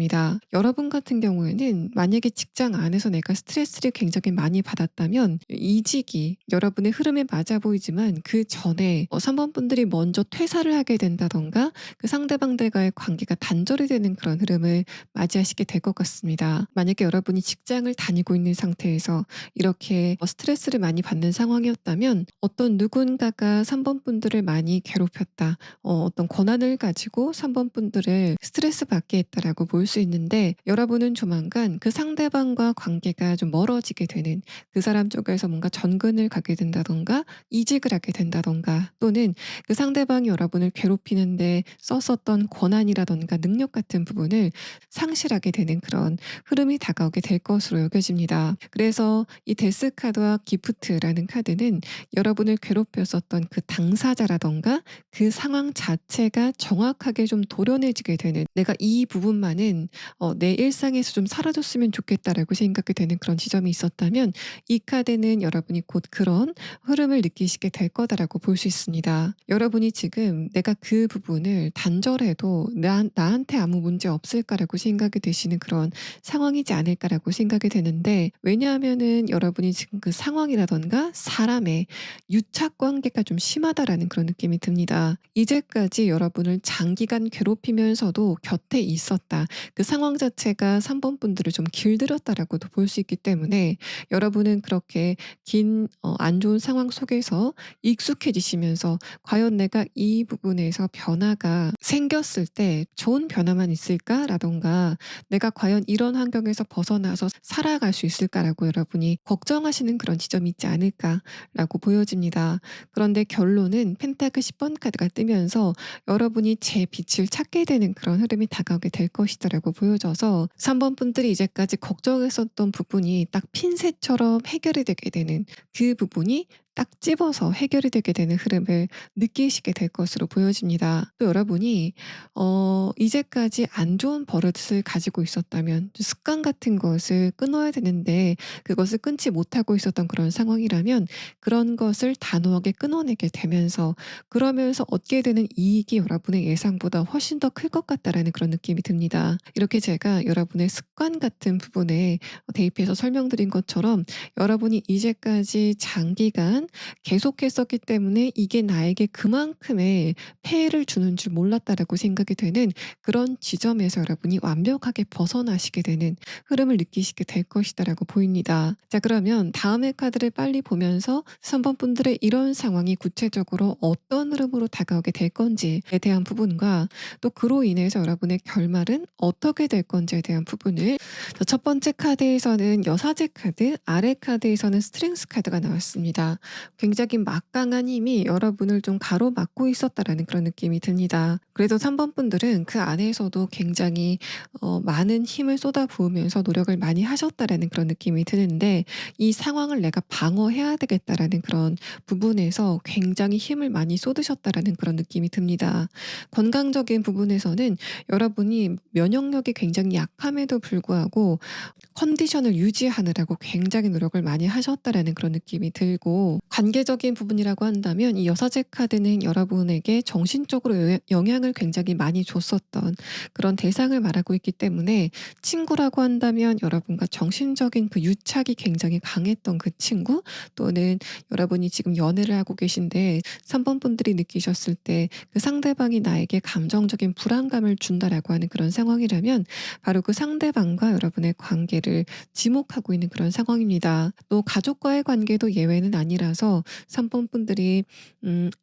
여러분 같은 경우에는 만약에 직장 안에서 내가 스트레스를 굉장히 많이 받았다면 이직이 여러분의 흐름에 맞아 보이지만 그 전에 3번 분들이 먼저 퇴사를 하게 된다던가 그 상대방들과의 관계가 단절이 되는 그런 흐름을 맞이하시게 될 것 같습니다. 만약에 여러분이 직장을 다니고 있는 상태에서 이렇게 스트레스를 많이 받는 상황이었다면 어떤 누군가가 3번 분들을 많이 괴롭혔다. 어떤 권한을 가지고 3번 분들을 스트레스 받게 했다라고 볼 수 있는데 여러분은 조만간 그 상대방과 관계가 좀 멀어지게 되는 그 사람 쪽에서 뭔가 전근을 가게 된다던가 이직을 하게 된다던가 또는 그 상대방이 여러분을 괴롭히는데 썼었던 권한이라던가 능력 같은 부분을 상실하게 되는 그런 흐름이 다가오게 될 것으로 여겨집니다. 그래서 이 데스 카드와 기프트라는 카드는 여러분을 괴롭혔었던 그 당사자라던가 그 상황 자체가 정확하게 좀 도려내지게 되는 내가 이 부분만은 내 일상에서 좀 사라졌으면 좋겠다라고 생각이 되는 그런 지점이 있었다면 이 카드는 여러분이 곧 그런 흐름을 느끼시게 될 거다라고 볼 수 있습니다. 여러분이 지금 내가 그 부분을 단절해도 나한테 아무 문제 없을까라고 생각이 되시는 그런 상황이지 않을까라고 생각이 되는데 왜냐하면은 여러분이 지금 그 상황이라던가 사람의 유착 관계가 좀 심하다라는 그런 느낌이 듭니다. 이제까지 여러분을 장기간 괴롭히면서도 곁에 있었다. 그 상황 자체가 3번 분들을 좀 길들였다라고도 볼 수 있기 때문에 여러분은 그렇게 긴 안 좋은 상황 속에서 익숙해지시면서 '과연 내가 이 부분에서 변화가 생겼을 때 좋은 변화만 있을까?'라든가 '내가 과연 이런 환경에서 벗어나서 살아갈 수 있을까?'라고 여러분이 걱정하시는 그런 지점이 있지 않을까라고 보여집니다. 그런데 결론은 펜타클 10번 카드가 뜨면서 여러분이 제 빛을 찾게 되는 그런 흐름이 다가오게 될 것이다라고 보여져서 3번 분들이 이제까지 걱정했었던 부분이 딱 핀셋처럼 해결이 되게 되는, 그 부분이 딱 집어서 해결이 되게 되는 흐름을 느끼시게 될 것으로 보여집니다. 또 여러분이 이제까지 안 좋은 버릇을 가지고 있었다면, 습관 같은 것을 끊어야 되는데 그것을 끊지 못하고 있었던 그런 상황이라면 그런 것을 단호하게 끊어내게 되면서, 그러면서 얻게 되는 이익이 여러분의 예상보다 훨씬 더 클 것 같다라는 그런 느낌이 듭니다. 이렇게 제가 여러분의 습관 같은 부분에 대입해서 설명드린 것처럼 여러분이 이제까지 장기간 계속했었기 때문에 이게 나에게 그만큼의 폐해를 주는 줄 몰랐다라고 생각이 되는 그런 지점에서 여러분이 완벽하게 벗어나시게 되는 흐름을 느끼시게 될 것이다라고 보입니다. 자, 그러면 다음의 카드를 빨리 보면서 3번 분들의 이런 상황이 구체적으로 어떤 흐름으로 다가오게 될 건지에 대한 부분과, 또 그로 인해서 여러분의 결말은 어떻게 될 건지에 대한 부분을, 첫 번째 카드에서는 여사제 카드, 아래 카드에서는 스트렝스 카드가 나왔습니다. 굉장히 막강한 힘이 여러분을 좀 가로막고 있었다라는 그런 느낌이 듭니다. 그래도 3번 분들은 그 안에서도 굉장히 많은 힘을 쏟아부으면서 노력을 많이 하셨다라는 그런 느낌이 드는데, 이 상황을 내가 방어해야 되겠다라는 그런 부분에서 굉장히 힘을 많이 쏟으셨다라는 그런 느낌이 듭니다. 건강적인 부분에서는 여러분이 면역력이 굉장히 약함에도 불구하고 컨디션을 유지하느라고 굉장히 노력을 많이 하셨다라는 그런 느낌이 들고, 관계적인 부분이라고 한다면 이 여사제 카드는 여러분에게 정신적으로 영향을 굉장히 많이 줬었던 그런 대상을 말하고 있기 때문에, 친구라고 한다면 여러분과 정신적인 그 유착이 굉장히 강했던 그 친구, 또는 여러분이 지금 연애를 하고 계신데 3번 분들이 느끼셨을 때 그 상대방이 나에게 감정적인 불안감을 준다라고 하는 그런 상황이라면 바로 그 상대방과 여러분의 관계를 지목하고 있는 그런 상황입니다. 또 가족과의 관계도 예외는 아니라서 3번 분들이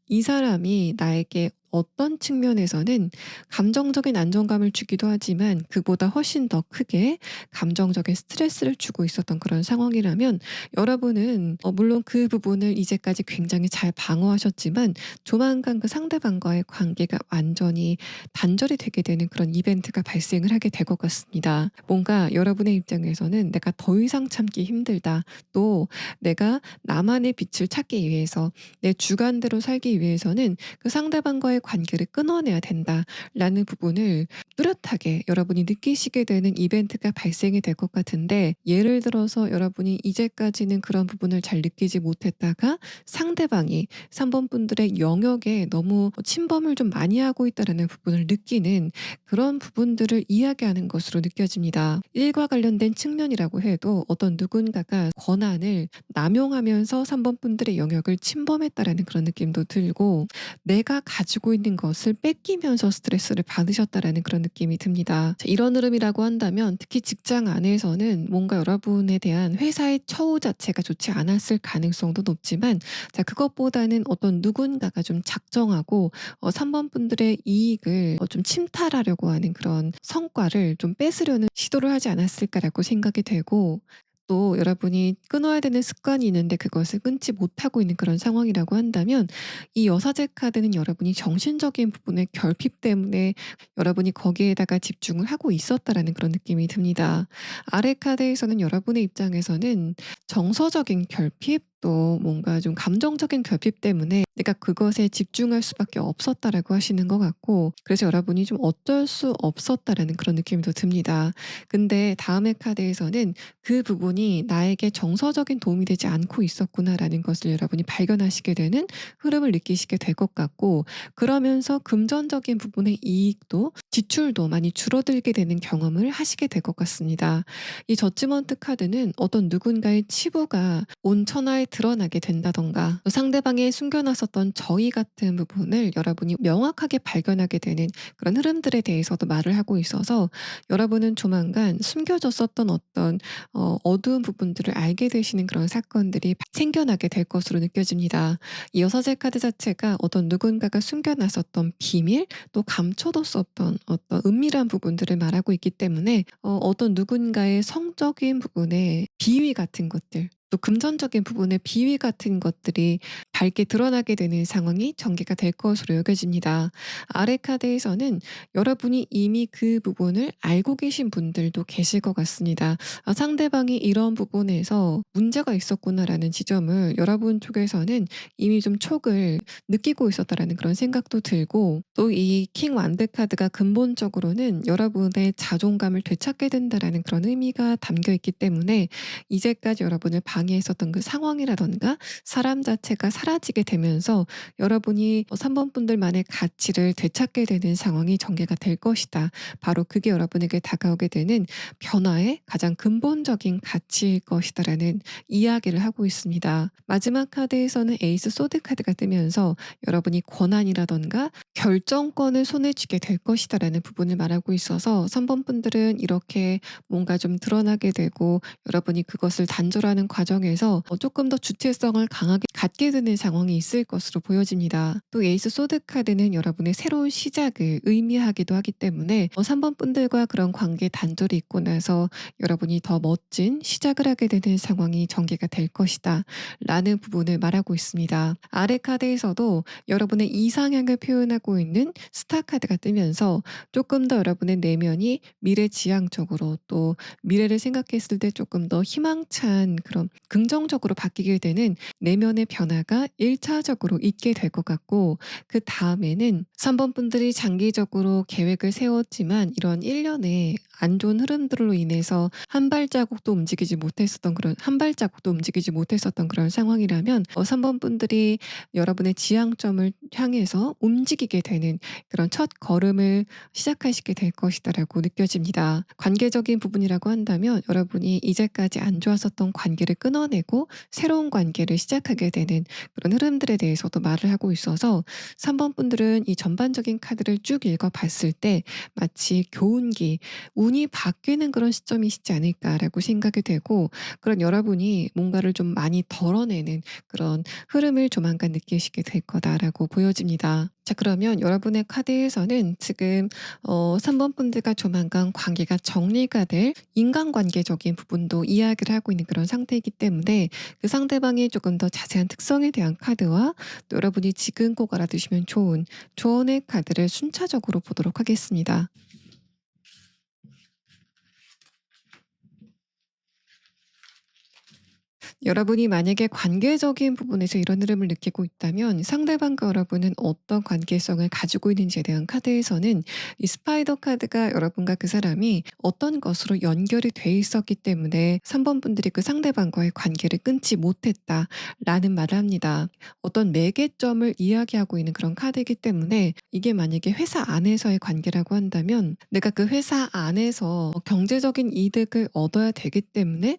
이 사람이 나에게 어떤 측면에서는 감정적인 안정감을 주기도 하지만 그보다 훨씬 더 크게 감정적인 스트레스를 주고 있었던 그런 상황이라면, 여러분은 물론 그 부분을 이제까지 굉장히 잘 방어하셨지만 조만간 그 상대방과의 관계가 완전히 단절이 되게 되는 그런 이벤트가 발생을 하게 될 것 같습니다. 뭔가 여러분의 입장에서는 '내가 더 이상 참기 힘들다.' 또 '내가 나만의 빛을 찾기 위해서, 내 주관대로 살기 위해서는 그 상대방과의 관계를 끊어내야 된다.'라는 부분을 뚜렷하게 여러분이 느끼시게 되는 이벤트가 발생이 될 것 같은데, 예를 들어서 여러분이 이제까지는 그런 부분을 잘 느끼지 못했다가 상대방이 3번 분들의 영역에 너무 침범을 좀 많이 하고 있다라는 부분을 느끼는 그런 부분들을 이야기하는 것으로 느껴집니다. 일과 관련된 측면이라고 해도 어떤 누군가가 권한을 남용하면서 3번 분들의 영역을 침범했다라는 그런 느낌도 들고, 내가 가지고 있는 것을 뺏기면서 스트레스를 받으셨다라는 그런 느낌이 듭니다. 자, 이런 흐름이라고 한다면 특히 직장 안에서는 뭔가 여러분에 대한 회사의 처우 자체가 좋지 않았을 가능성도 높지만, 자, 그것보다는 어떤 누군가가 좀 작정하고 3번 분들의 이익을 좀 침탈하려고 하는 그런 성과를 좀 뺏으려는 시도를 하지 않았을까라고 생각이 되고, 또 여러분이 끊어야 되는 습관이 있는데 그것을 끊지 못하고 있는 그런 상황이라고 한다면, 이 여사제 카드는 여러분이 정신적인 부분의 결핍 때문에 여러분이 거기에다가 집중을 하고 있었다라는 그런 느낌이 듭니다. 아래 카드에서는 여러분의 입장에서는 정서적인 결핍, 또 뭔가 좀 감정적인 결핍 때문에 내가 그것에 집중할 수밖에 없었다라고 하시는 것 같고, 그래서 여러분이 좀 어쩔 수 없었다라는 그런 느낌이 더 듭니다. 근데 다음의 카드에서는 그 부분이 나에게 정서적인 도움이 되지 않고 있었구나라는 것을 여러분이 발견하시게 되는 흐름을 느끼시게 될 것 같고, 그러면서 금전적인 부분의 이익도 지출도 많이 줄어들게 되는 경험을 하시게 될 것 같습니다. 이 저지먼트 카드는 어떤 누군가의 치부가 온천하에 드러나게 된다든가 또 상대방의 숨겨놨었던 저의 같은 부분을 여러분이 명확하게 발견하게 되는 그런 흐름들에 대해서도 말을 하고 있어서 여러분은 조만간 숨겨졌었던 어떤 어두운 부분들을 알게 되시는 그런 사건들이 생겨나게 될 것으로 느껴집니다. 이 여사제 카드 자체가 어떤 누군가가 숨겨놨었던 비밀 또 감춰뒀었던 어떤 은밀한 부분들을 말하고 있기 때문에 어떤 누군가의 성적인 부분에 비위 같은 것들 또 금전적인 부분에 비위 같은 것들이 밝게 드러나게 되는 상황이 전개가 될 것으로 여겨집니다. 아래 카드에서는 여러분이 이미 그 부분을 알고 계신 분들도 계실 것 같습니다. 상대방이 이런 부분에서 문제가 있었구나라는 지점을 여러분 쪽에서는 이미 좀 촉을 느끼고 있었다라는 그런 생각도 들고 또 이 킹 완드 카드가 근본적으로는 여러분의 자존감을 되찾게 된다라는 그런 의미가 담겨 있기 때문에 이제까지 여러분을 방해했었던 그 상황이라던가 사람 자체가 사라지게 되면서 여러분이 3번 분들만의 가치를 되찾게 되는 상황이 전개가 될 것이다. 바로 그게 여러분에게 다가오게 되는 변화의 가장 근본적인 가치일 것이다라는 이야기를 하고 있습니다. 마지막 카드에서는 에이스 소드 카드가 뜨면서 여러분이 권한이라던가 결정권을 손에 쥐게 될 것이다라는 부분을 말하고 있어서 3번 분들은 이렇게 뭔가 좀 드러나게 되고 여러분이 그것을 단절하는 과정에서 조금 더 주체성을 강하게 갖게 되는 상황이 있을 것으로 보여집니다. 또 에이스 소드 카드는 여러분의 새로운 시작을 의미하기도 하기 때문에 3번 분들과 그런 관계 단절이 있고 나서 여러분이 더 멋진 시작을 하게 되는 상황이 전개가 될 것이다 라는 부분을 말하고 있습니다. 아래 카드에서도 여러분의 이상향을 표현하고 있는 스타 카드가 뜨면서 조금 더 여러분의 내면이 미래지향적으로 또 미래를 생각했을 때 조금 더 희망찬 그런 긍정적으로 바뀌게 되는 내면의 변화가 1차적으로 있게 될 것 같고 그 다음에는 3번 분들이 장기적으로 계획을 세웠지만 이런 1년의 안 좋은 흐름들로 인해서 한 발자국도 움직이지 못했었던 그런 상황이라면 3번 분들이 여러분의 지향점을 향해서 움직이게 되는 그런 첫 걸음을 시작하시게 될 것이다라고 느껴집니다. 관계적인 부분이라고 한다면 여러분이 이제까지 안 좋았었던 관계를 끊어내고 새로운 관계를 시작하게 되는 그런 흐름들에 대해서도 말을 하고 있어서 3번 분들은 이 전반적인 카드를 쭉 읽어봤을 때 마치 교운기, 운이 바뀌는 그런 시점이시지 않을까라고 생각이 되고 그런 여러분이 뭔가를 좀 많이 덜어내는 그런 흐름을 조만간 느끼시게 될 거다라고 보여집니다. 자, 그러면 여러분의 카드에서는 지금 3번 분들과 조만간 관계가 정리가 될 인간관계적인 부분도 이야기를 하고 있는 그런 상태이기 때문에 그 상대방의 조금 더 자세한 특성에 대한 카드와 또 여러분이 지금 꼭 알아두시면 좋은 조언의 카드를 순차적으로 보도록 하겠습니다. 여러분이 만약에 관계적인 부분에서 이런 흐름을 느끼고 있다면 상대방과 여러분은 어떤 관계성을 가지고 있는지에 대한 카드에서는 이 스파이더 카드가 여러분과 그 사람이 어떤 것으로 연결이 돼 있었기 때문에 3번 분들이 그 상대방과의 관계를 끊지 못했다라는 말을 합니다. 어떤 매개점을 이야기하고 있는 그런 카드이기 때문에 이게 만약에 회사 안에서의 관계라고 한다면 내가 그 회사 안에서 경제적인 이득을 얻어야 되기 때문에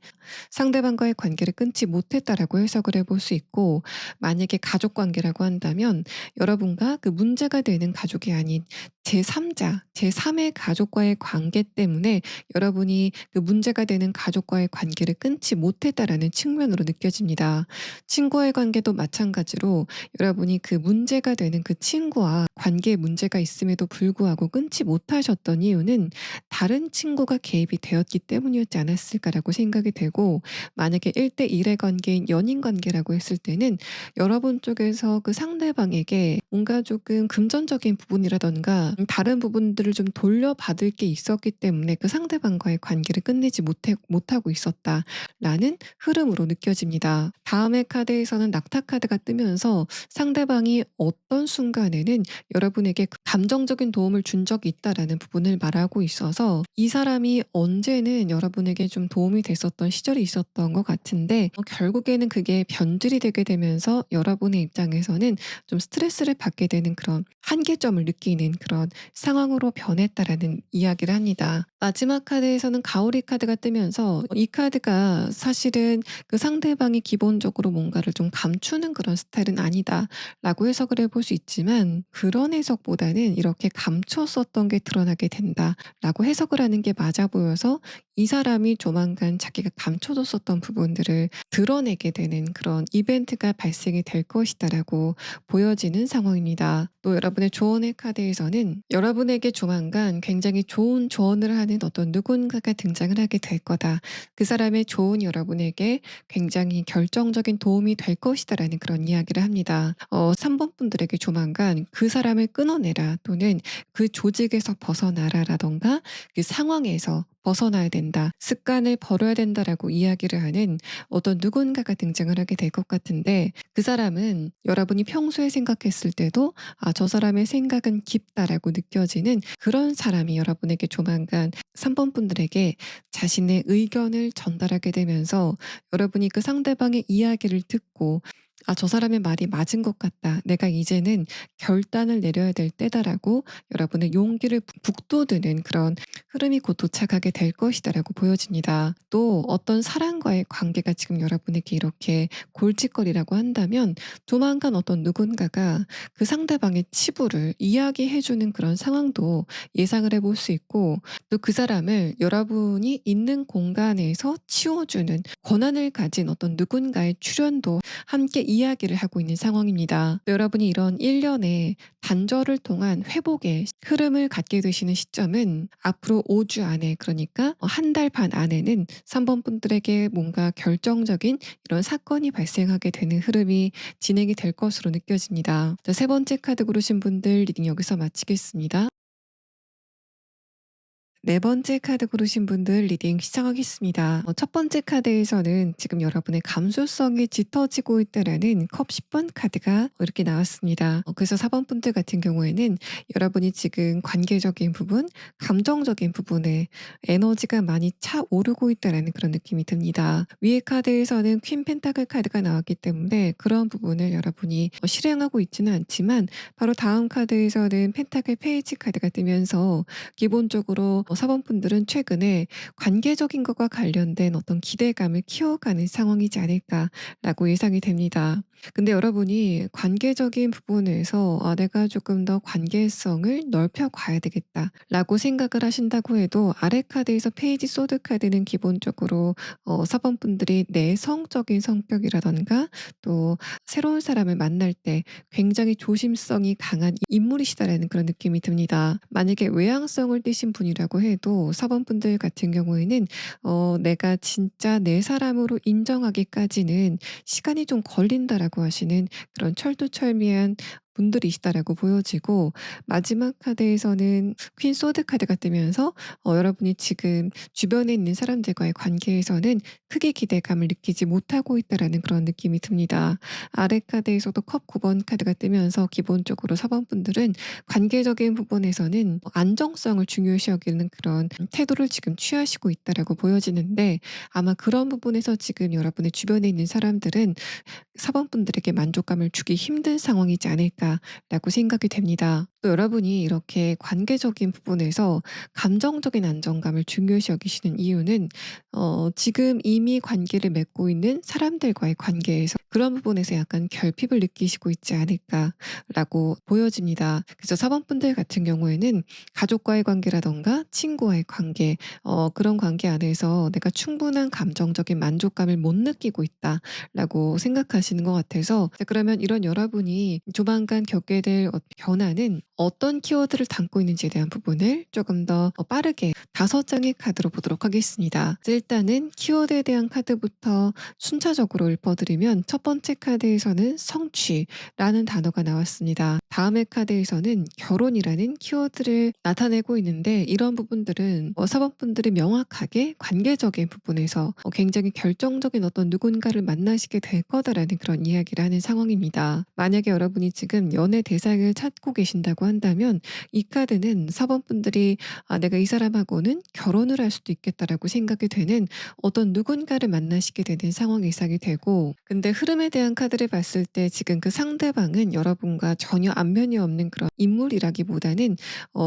상대방과의 관계를 끊지 못했다라고 해석을 해볼 수 있고 만약에 가족 관계라고 한다면 여러분과 그 문제가 되는 가족이 아닌 제3자, 제3의 가족과의 관계 때문에 여러분이 그 문제가 되는 가족과의 관계를 끊지 못했다라는 측면으로 느껴집니다. 친구와의 관계도 마찬가지로 여러분이 그 문제가 되는 그 친구와 관계에 문제가 있음에도 불구하고 끊지 못하셨던 이유는 다른 친구가 개입이 되었기 때문이었지 않았을까라고 생각이 되고 만약에 1대1의 관계인 연인 관계라고 했을 때는 여러분 쪽에서 그 상대방에게 뭔가 조금 금전적인 부분이라던가 다른 부분들을 좀 돌려받을 게 있었기 때문에 그 상대방과의 관계를 끝내지 못하고 있었다라는 흐름으로 느껴집니다. 다음의 카드에서는 낙타 카드가 뜨면서 상대방이 어떤 순간에는 여러분에게 그 감정적인 도움을 준 적이 있다라는 부분을 말하고 있어서 이 사람이 언제는 여러분에게 좀 도움이 됐었던 시절이 있었던 것 같은데 결국에는 그게 변질이 되게 되면서 여러분의 입장에서는 좀 스트레스를 받게 되는 그런 한계점을 느끼는 그런 그런 상황으로 변했다라는 이야기를 합니다. 마지막 카드에서는 가오리 카드가 뜨면서 이 카드가 사실은 그 상대방이 기본적으로 뭔가를 좀 감추는 그런 스타일은 아니다라고 해석을 해볼 수 있지만 그런 해석보다는 이렇게 감췄었던 게 드러나게 된다라고 해석을 하는 게 맞아 보여서 이 사람이 조만간 자기가 감춰뒀었던 부분들을 드러내게 되는 그런 이벤트가 발생이 될 것이다라고 보여지는 상황입니다. 또 여러분의 조언의 카드에서는 여러분에게 조만간 굉장히 좋은 조언을 하는 어떤 누군가가 등장을 하게 될 거다. 그 사람의 조언이 여러분에게 굉장히 결정적인 도움이 될 것이다라는 그런 이야기를 합니다. 3번 분들에게 조만간 그 사람을 끊어내라 또는 그 조직에서 벗어나라라던가 그 상황에서 벗어나야 된다. 습관을 버려야 된다라고 이야기를 하는 어떤 누군가가 등장을 하게 될 것 같은데 그 사람은 여러분이 평소에 생각했을 때도 '아 저 사람의 생각은 깊다.'라고 느껴지는 그런 사람이 여러분에게 조만간 3번 분들에게 자신의 의견을 전달하게 되면서 여러분이 그 상대방의 이야기를 듣고 '아 저 사람의 말이 맞은 것 같다. 내가 이제는 결단을 내려야 될 때다.'라고 여러분의 용기를 북돋우는 그런 흐름이 곧 도착하게 될 것이다라고 보여집니다. 또 어떤 사람과의 관계가 지금 여러분에게 이렇게 골칫거리라고 한다면 조만간 어떤 누군가가 그 상대방의 치부를 이야기해 주는 그런 상황도 예상을 해볼 수 있고 또 그 사람을 여러분이 있는 공간에서 치워주는 권한을 가진 어떤 누군가의 출연도 함께 이야기를 하고 있는 상황입니다. 또 여러분이 이런 일련의 단절을 통한 회복의 흐름을 갖게 되시는 시점은 앞으로 5주 안에 그러니까 한 달 반 안에는 3번 분들에게 뭔가 결정적인 이런 사건이 발생하게 되는 흐름이 진행이 될 것으로 느껴집니다. 자, 세 번째 카드 고르신 분들 리딩 여기서 마치겠습니다. 네 번째 카드 고르신 분들 리딩 시작하겠습니다. 첫 번째 카드에서는 지금 여러분의 감수성이 짙어지고 있다라는 컵 10번 카드가 이렇게 나왔습니다. 그래서 4번 분들 같은 경우에는 여러분이 지금 관계적인 부분, 감정적인 부분에 에너지가 많이 차오르고 있다라는 그런 느낌이 듭니다. 위에 카드에서는 퀸 펜타클 카드가 나왔기 때문에 그런 부분을 여러분이 실행하고 있지는 않지만 바로 다음 카드에서는 펜타클 페이지 카드가 뜨면서 기본적으로 사범분들은 최근에 관계적인 것과 관련된 어떤 기대감을 키워가는 상황이지 않을까라고 예상이 됩니다. 근데 여러분이 관계적인 부분에서 '아 내가 조금 더 관계성을 넓혀 가야 되겠다.'라고 생각을 하신다고 해도 아래 카드에서 페이지 소드 카드는 기본적으로 사범분들이 내성적인 성격이라든가 또 새로운 사람을 만날 때 굉장히 조심성이 강한 인물이시다라는 그런 느낌이 듭니다. 만약에 외향성을 띠신 분이라고 해도 사범분들 같은 경우에는 내가 진짜 내 사람으로 인정하기까지는 시간이 좀 걸린다라고 하시는 그런 철두철미한 분들이시다라고 보여지고 마지막 카드에서는 퀸 소드 카드가 뜨면서 여러분이 지금 주변에 있는 사람들과의 관계에서는 크게 기대감을 느끼지 못하고 있다라는 그런 느낌이 듭니다. 아래 카드에서도 컵 9번 카드가 뜨면서 기본적으로 사범분들은 관계적인 부분에서는 안정성을 중요시 여기는 그런 태도를 지금 취하시고 있다라고 보여지는데 아마 그런 부분에서 지금 여러분의 주변에 있는 사람들은 사범분들에게 만족감을 주기 힘든 상황이지 않을까라고 생각이 됩니다. 또 여러분이 이렇게 관계적인 부분에서 감정적인 안정감을 중요시 여기시는 이유는 지금 이미 관계를 맺고 있는 사람들과의 관계에서 그런 부분에서 약간 결핍을 느끼시고 있지 않을까라고 보여집니다. 그래서 사범분들 같은 경우에는 가족과의 관계라던가 친구와의 관계 그런 관계 안에서 내가 충분한 감정적인 만족감을 못 느끼고 있다라고 생각하시는 것 같아서 자 그러면 이런 여러분이 조만간 겪게 될 변화는 어떤 키워드를 담고 있는지에 대한 부분을 조금 더 빠르게 5장의 카드로 보도록 하겠습니다. 일단은 키워드에 대한 카드부터 순차적으로 읊어드리면 첫 번째 카드에서는 성취라는 단어가 나왔습니다. 다음의 카드에서는 결혼이라는 키워드를 나타내고 있는데 이런 부분들은 사법분들이 명확하게 관계적인 부분에서 굉장히 결정적인 어떤 누군가를 만나시게 될 거다라는 그런 이야기를 하는 상황입니다. 만약에 여러분이 지금 연애 대상을 찾고 계신다고 한다면 이 카드는 사법분들이 내가 이 사람하고는 결혼을 할 수도 있겠다라고 생각이 되는 어떤 누군가를 만나시게 되는 상황이 예상이 되고 근데 흐름 흐름에 대한 카드를 봤을 때 지금 그 상대방은 여러분과 전혀 안면이 없는 그런 인물이라기보다는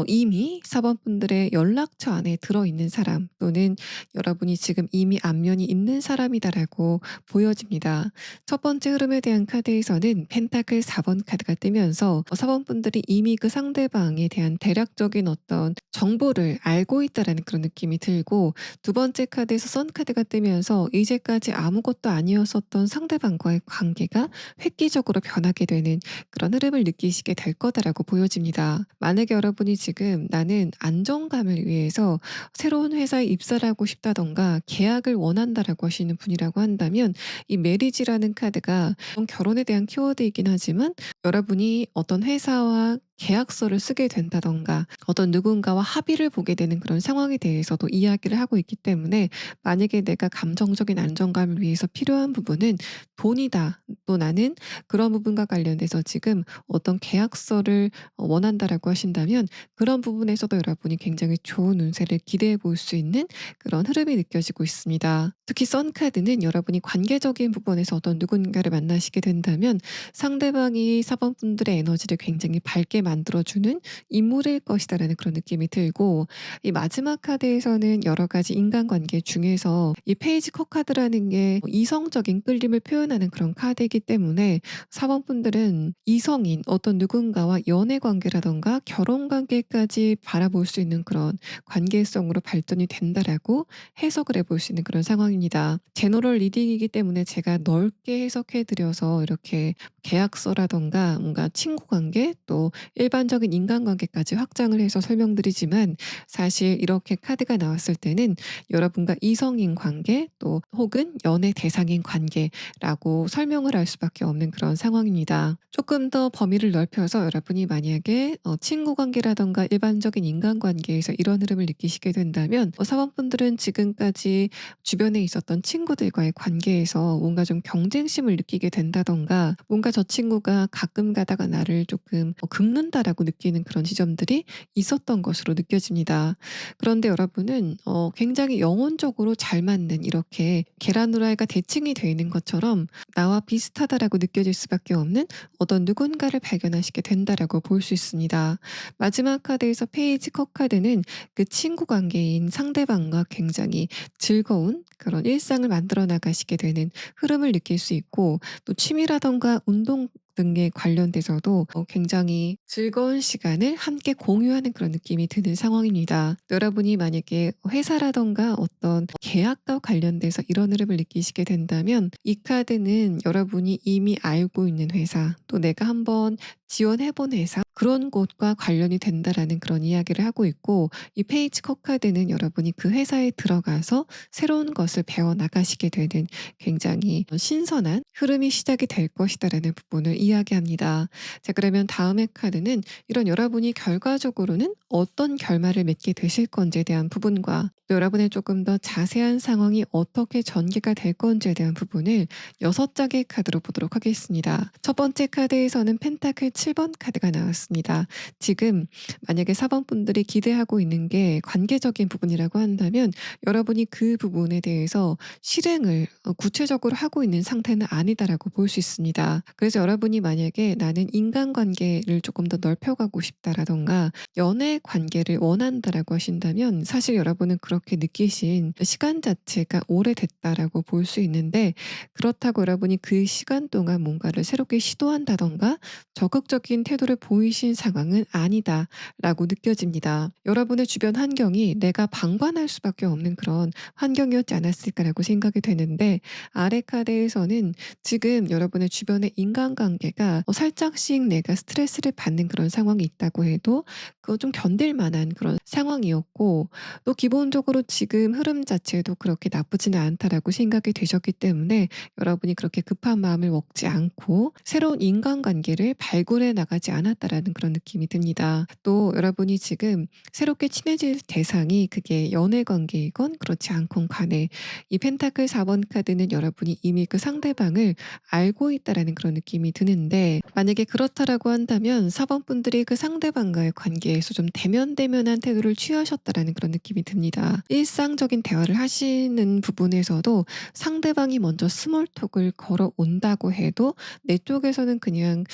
이미 사번분들의 연락처 안에 들어있는 사람 또는 여러분이 지금 이미 안면이 있는 사람이다라고 보여집니다. 첫 번째 흐름에 대한 카드에서는 펜타클 4번 카드가 뜨면서 사번분들이 이미 그 상대방에 대한 대략적인 어떤 정보를 알고 있다라는 그런 느낌이 들고, 두 번째 카드에서 선 카드가 뜨면서 이제까지 아무것도 아니었었던 상대방과의 관계가 획기적으로 변하게 되는 그런 흐름을 느끼시게 될 거다라고 보여집니다. 만약에 여러분이 지금 나는 안정감을 위해서 새로운 회사에 입사를 하고 싶다던가 계약을 원한다라고 하시는 분이라고 한다면, 이 메리지라는 카드가 결혼에 대한 키워드이긴 하지만 여러분이 어떤 회사와 계약서를 쓰게 된다던가 어떤 누군가와 합의를 보게 되는 그런 상황에 대해서도 이야기를 하고 있기 때문에, 만약에 내가 감정적인 안정감을 위해서 필요한 부분은 돈이다. 또 나는 그런 부분과 관련돼서 지금 어떤 계약서를 원한다라고 하신다면, 그런 부분에서도 여러분이 굉장히 좋은 운세를 기대해 볼 수 있는 그런 흐름이 느껴지고 있습니다. 특히 선 카드는 여러분이 관계적인 부분에서 어떤 누군가를 만나시게 된다면 상대방이 사번분들의 에너지를 굉장히 밝게 만들어주는 인물일 것이다라는 그런 느낌이 들고, 이 마지막 카드에서는 여러 가지 인간관계 중에서 이 페이지 컵 카드라는 게 이성적인 끌림을 표현하는 그런 카드이기 때문에 사번분들은 이성인 어떤 누군가와 연애 관계라던가 결혼 관계까지 바라볼 수 있는 그런 관계성으로 발전이 된다라고 해석을 해볼 수 있는 그런 상황입니다. 제너럴 리딩이기 때문에 제가 넓게 해석해 드려서 이렇게 계약서라던가 뭔가 친구 관계 또 일반적인 인간관계까지 확장을 해서 설명드리지만, 사실 이렇게 카드가 나왔을 때는 여러분과 이성인 관계 또 혹은 연애 대상인 관계라고 설명을 할 수밖에 없는 그런 상황입니다. 조금 더 범위를 넓혀서 여러분이 만약에 친구 관계라던가 일반적인 인간관계에서 이런 흐름을 느끼시게 된다면, 사원분들은 지금까지 주변에 있었던 친구들과의 관계에서 뭔가 좀 경쟁심을 느끼게 된다던가, 뭔가 저 친구가 가끔 가다가 나를 조금 긁는다라고 느끼는 그런 지점들이 있었던 것으로 느껴집니다. 그런데 여러분은 굉장히 영혼적으로 잘 맞는, 이렇게 계란 후라이가 대칭이 되어 있는 것처럼 나와 비슷하다라고 느껴질 수밖에 없는 어떤 누군가를 발견하시게 된다라고 볼 수 있습니다. 마지막 카드에서 페이지 컵 카드는 그 친구 관계인 상대방과 굉장히 즐거운 그런 일상을 만들어 나가시게 되는 흐름을 느낄 수 있고, 또 취미라던가 운동 등에 관련돼서도 굉장히 즐거운 시간을 함께 공유하는 그런 느낌이 드는 상황입니다. 여러분이 만약에 회사라던가 어떤 계약과 관련돼서 이런 흐름을 느끼시게 된다면, 이 카드는 여러분이 이미 알고 있는 회사 또 내가 한번 지원해 본 회사, 그런 곳과 관련이 된다라는 그런 이야기를 하고 있고, 이 페이지 컵 카드는 여러분이 그 회사에 들어가서 새로운 것을 배워 나가시게 되는 굉장히 신선한 흐름이 시작이 될 것이다라는 부분을 이야기합니다. 자, 그러면 다음의 카드는 이런 여러분이 결과적으로는 어떤 결말을 맺게 되실 건지에 대한 부분과 또 여러분의 조금 더 자세한 상황이 어떻게 전개가 될 건지에 대한 부분을 6장의 카드로 보도록 하겠습니다. 첫 번째 카드에서는 펜타클 7번 카드가 나왔습니다. 지금 만약에 4번 분들이 기대하고 있는 게 관계적인 부분이라고 한다면, 여러분이 그 부분에 대해서 실행을 구체적으로 하고 있는 상태는 아니다라고 볼 수 있습니다. 그래서 여러분이 만약에 나는 인간관계를 조금 더 넓혀가고 싶다라던가 연애 관계를 원한다라고 하신다면, 사실 여러분은 그렇게 느끼신 시간 자체가 오래됐다라고 볼 수 있는데, 그렇다고 여러분이 그 시간 동안 뭔가를 새롭게 시도한다던가 적극적인 태도를 보이신 상황은 아니다라고 느껴집니다. 여러분의 주변 환경이 내가 방관할 수밖에 없는 그런 환경이었지 않았을까라고 생각이 되는데, 아래 카드에서는 지금 여러분의 주변의 인간관계가 살짝씩 내가 스트레스를 받는 그런 상황이 있다고 해도 그거 좀 견딜 만한 그런 상황이었고, 또 기본적으로 지금 흐름 자체도 그렇게 나쁘지는 않다라고 생각이 되셨기 때문에 여러분이 그렇게 급한 마음을 먹지 않고 새로운 인간관계를 발굴해 나가지 않았다라는 그런 느낌이 듭니다. 또 여러분이 지금 새롭게 친해질 대상이 그게 연애 관계이건 그렇지 않건 간에, 이 펜타클 4번 카드는 여러분이 이미 그 상대방을 알고 있다라는 그런 느낌이 드는데, 만약에 그렇다라고 한다면 4번 분들이 그 상대방과의 관계에서 좀 대면대면한 태도를 취하셨다라는 그런 느낌이 듭니다. 있습니다. 일상적인 대화를 하시는 부분에서도 상대방이 먼저 스몰 톡을 걸어온다고 해도 내 쪽에서는 그냥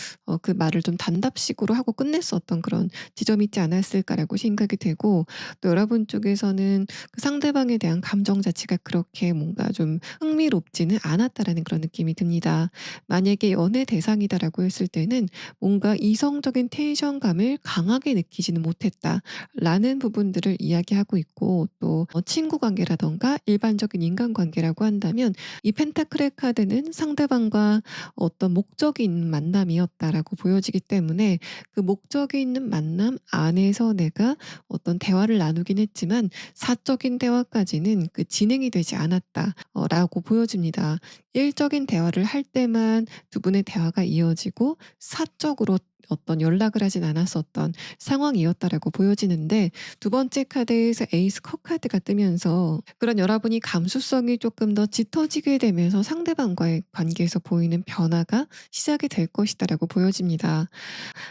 그 말을 좀 단답식으로 하고 끝냈었던 그런 지점이 있지 않았을까라고 생각이 되고, 또 여러분 쪽에서는 그 상대방에 대한 감정 자체가 그렇게 뭔가 좀 흥미롭지는 않았다라는 그런 느낌이 듭니다. 만약에 연애 대상이다라고 했을 때는 뭔가 이성적인 텐션감을 강하게 느끼지는 못했다라는 부분들을 이야기하고 있고, 또 친구 관계라든가 일반적인 인간관계라고 한다면 이 펜타클의 카드는 상대방과 어떤 목적이 있는 만남이었다라고 보여지기 때문에, 그 목적이 있는 만남 안에서 내가 어떤 대화를 나누긴 했지만 사적인 대화까지는 그 진행이 되지 않았다 라고 보여집니다. 일적인 대화를 할 때만 두 분의 대화가 이어지고 사적으로 어떤 연락을 하진 않았었던 상황이었다라고 보여지는데, 두 번째 카드에서 에이스 컵 카드가 뜨면서 그런 여러분이 감수성이 조금 더 짙어지게 되면서 상대방과의 관계에서 보이는 변화가 시작이 될 것이다라고 보여집니다.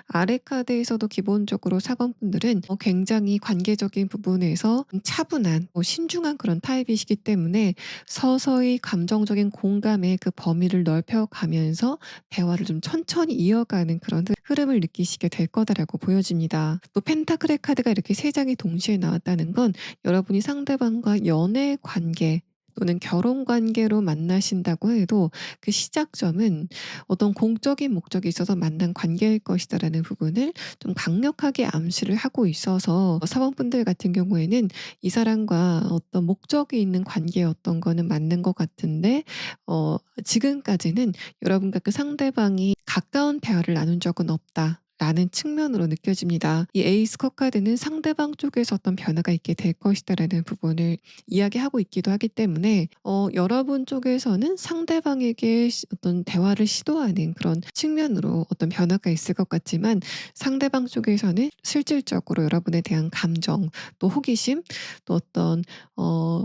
아래 카드에서도 기본적으로 사관분들은 굉장히 관계적인 부분에서 차분한 신중한 그런 타입이시기 때문에 서서히 감정적인 공감의 그 범위를 넓혀가면서 대화를 좀 천천히 이어가는 그런 흐름을 느끼시게 될 거다라고 보여집니다. 또 펜타클의 카드가 이렇게 세 장이 동시에 나왔다는 건 여러분이 상대방과 연애 관계 또는 결혼 관계로 만나신다고 해도 그 시작점은 어떤 공적인 목적이 있어서 만난 관계일 것이다라는 부분을 좀 강력하게 암시를 하고 있어서, 사원분들 같은 경우에는 이 사람과 어떤 목적이 있는 관계였던 거는 맞는 것 같은데 지금까지는 여러분과 그 상대방이 가까운 대화를 나눈 적은 없다 라는 측면으로 느껴집니다. 이 에이스 컵 카드는 상대방 쪽에서 어떤 변화가 있게 될 것이다라는 부분을 이야기하고 있기도 하기 때문에 여러분 쪽에서는 상대방에게 어떤 대화를 시도하는 그런 측면으로 어떤 변화가 있을 것 같지만, 상대방 쪽에서는 실질적으로 여러분에 대한 감정, 또 호기심, 또 어떤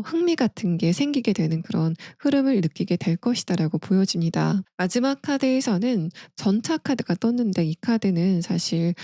흥미 같은 게 생기게 되는 그런 흐름을 느끼게 될 것이다라고 보여집니다. 마지막 카드에서는 전차 카드가 떴는데, 이 카드는 사실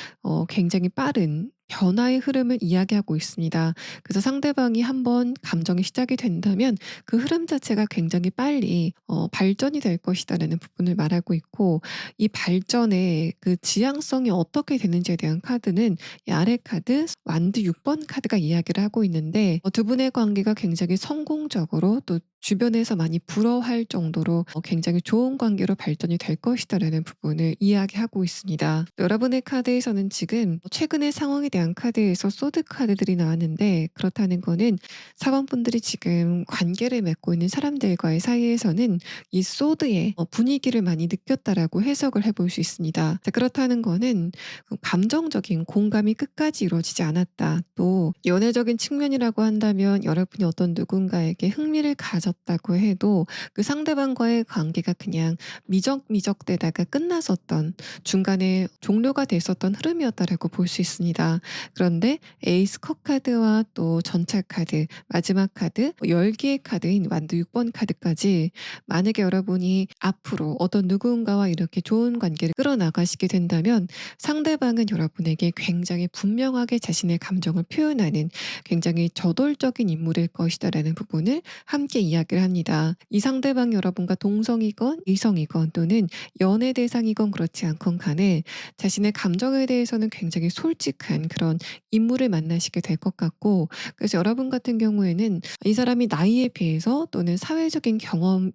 굉장히 빠른 변화의 흐름을 이야기하고 있습니다. 그래서 상대방이 한번 감정이 시작이 된다면 그 흐름 자체가 굉장히 빨리 발전이 될 것이다라는 부분을 말하고 있고, 이 발전의 그 지향성이 어떻게 되는지에 대한 카드는 이 아래 카드 완드 6번 카드가 이야기를 하고 있는데, 두 분의 관계가 굉장히 성공적으로 또 주변에서 많이 부러워할 정도로 굉장히 좋은 관계로 발전이 될 것이다라는 부분을 이야기하고 있습니다. 여러분의 카드에서는 지금 최근의 상황에 대한 카드에서 소드 카드들이 나왔는데, 그렇다는 거는 사관분들이 지금 관계를 맺고 있는 사람들과의 사이에서는 이 소드의 분위기를 많이 느꼈다라고 해석을 해볼 수 있습니다. 자, 그렇다는 거는 그 감정적인 공감이 끝까지 이루어지지 않았다. 또 연애적인 측면이라고 한다면 여러분이 어떤 누군가에게 흥미를 가졌다고 해도 그 상대방과의 관계가 그냥 미적미적되다가 끝났었던, 중간에 종료가 됐었던 흐름이었다라고 볼 수 있습니다. 그런데 에이스 컵 카드와 또 전차 카드, 마지막 카드, 10개의 카드인 완드 6번 카드까지, 만약에 여러분이 앞으로 어떤 누군가와 이렇게 좋은 관계를 끌어나가시게 된다면 상대방은 여러분에게 굉장히 분명하게 자신의 감정을 표현하는 굉장히 저돌적인 인물일 것이다라는 부분을 함께 이야기를 합니다. 이 상대방이 여러분과 동성이건 이성이건 또는 연애 대상이건 그렇지 않건 간에 자신의 감정에 대해서는 굉장히 솔직한 그런 인물을 만나시게 될 것 같고, 그래서 여러분 같은 경우에는 이 사람이 나이에 비해서 또는 사회적인 경험이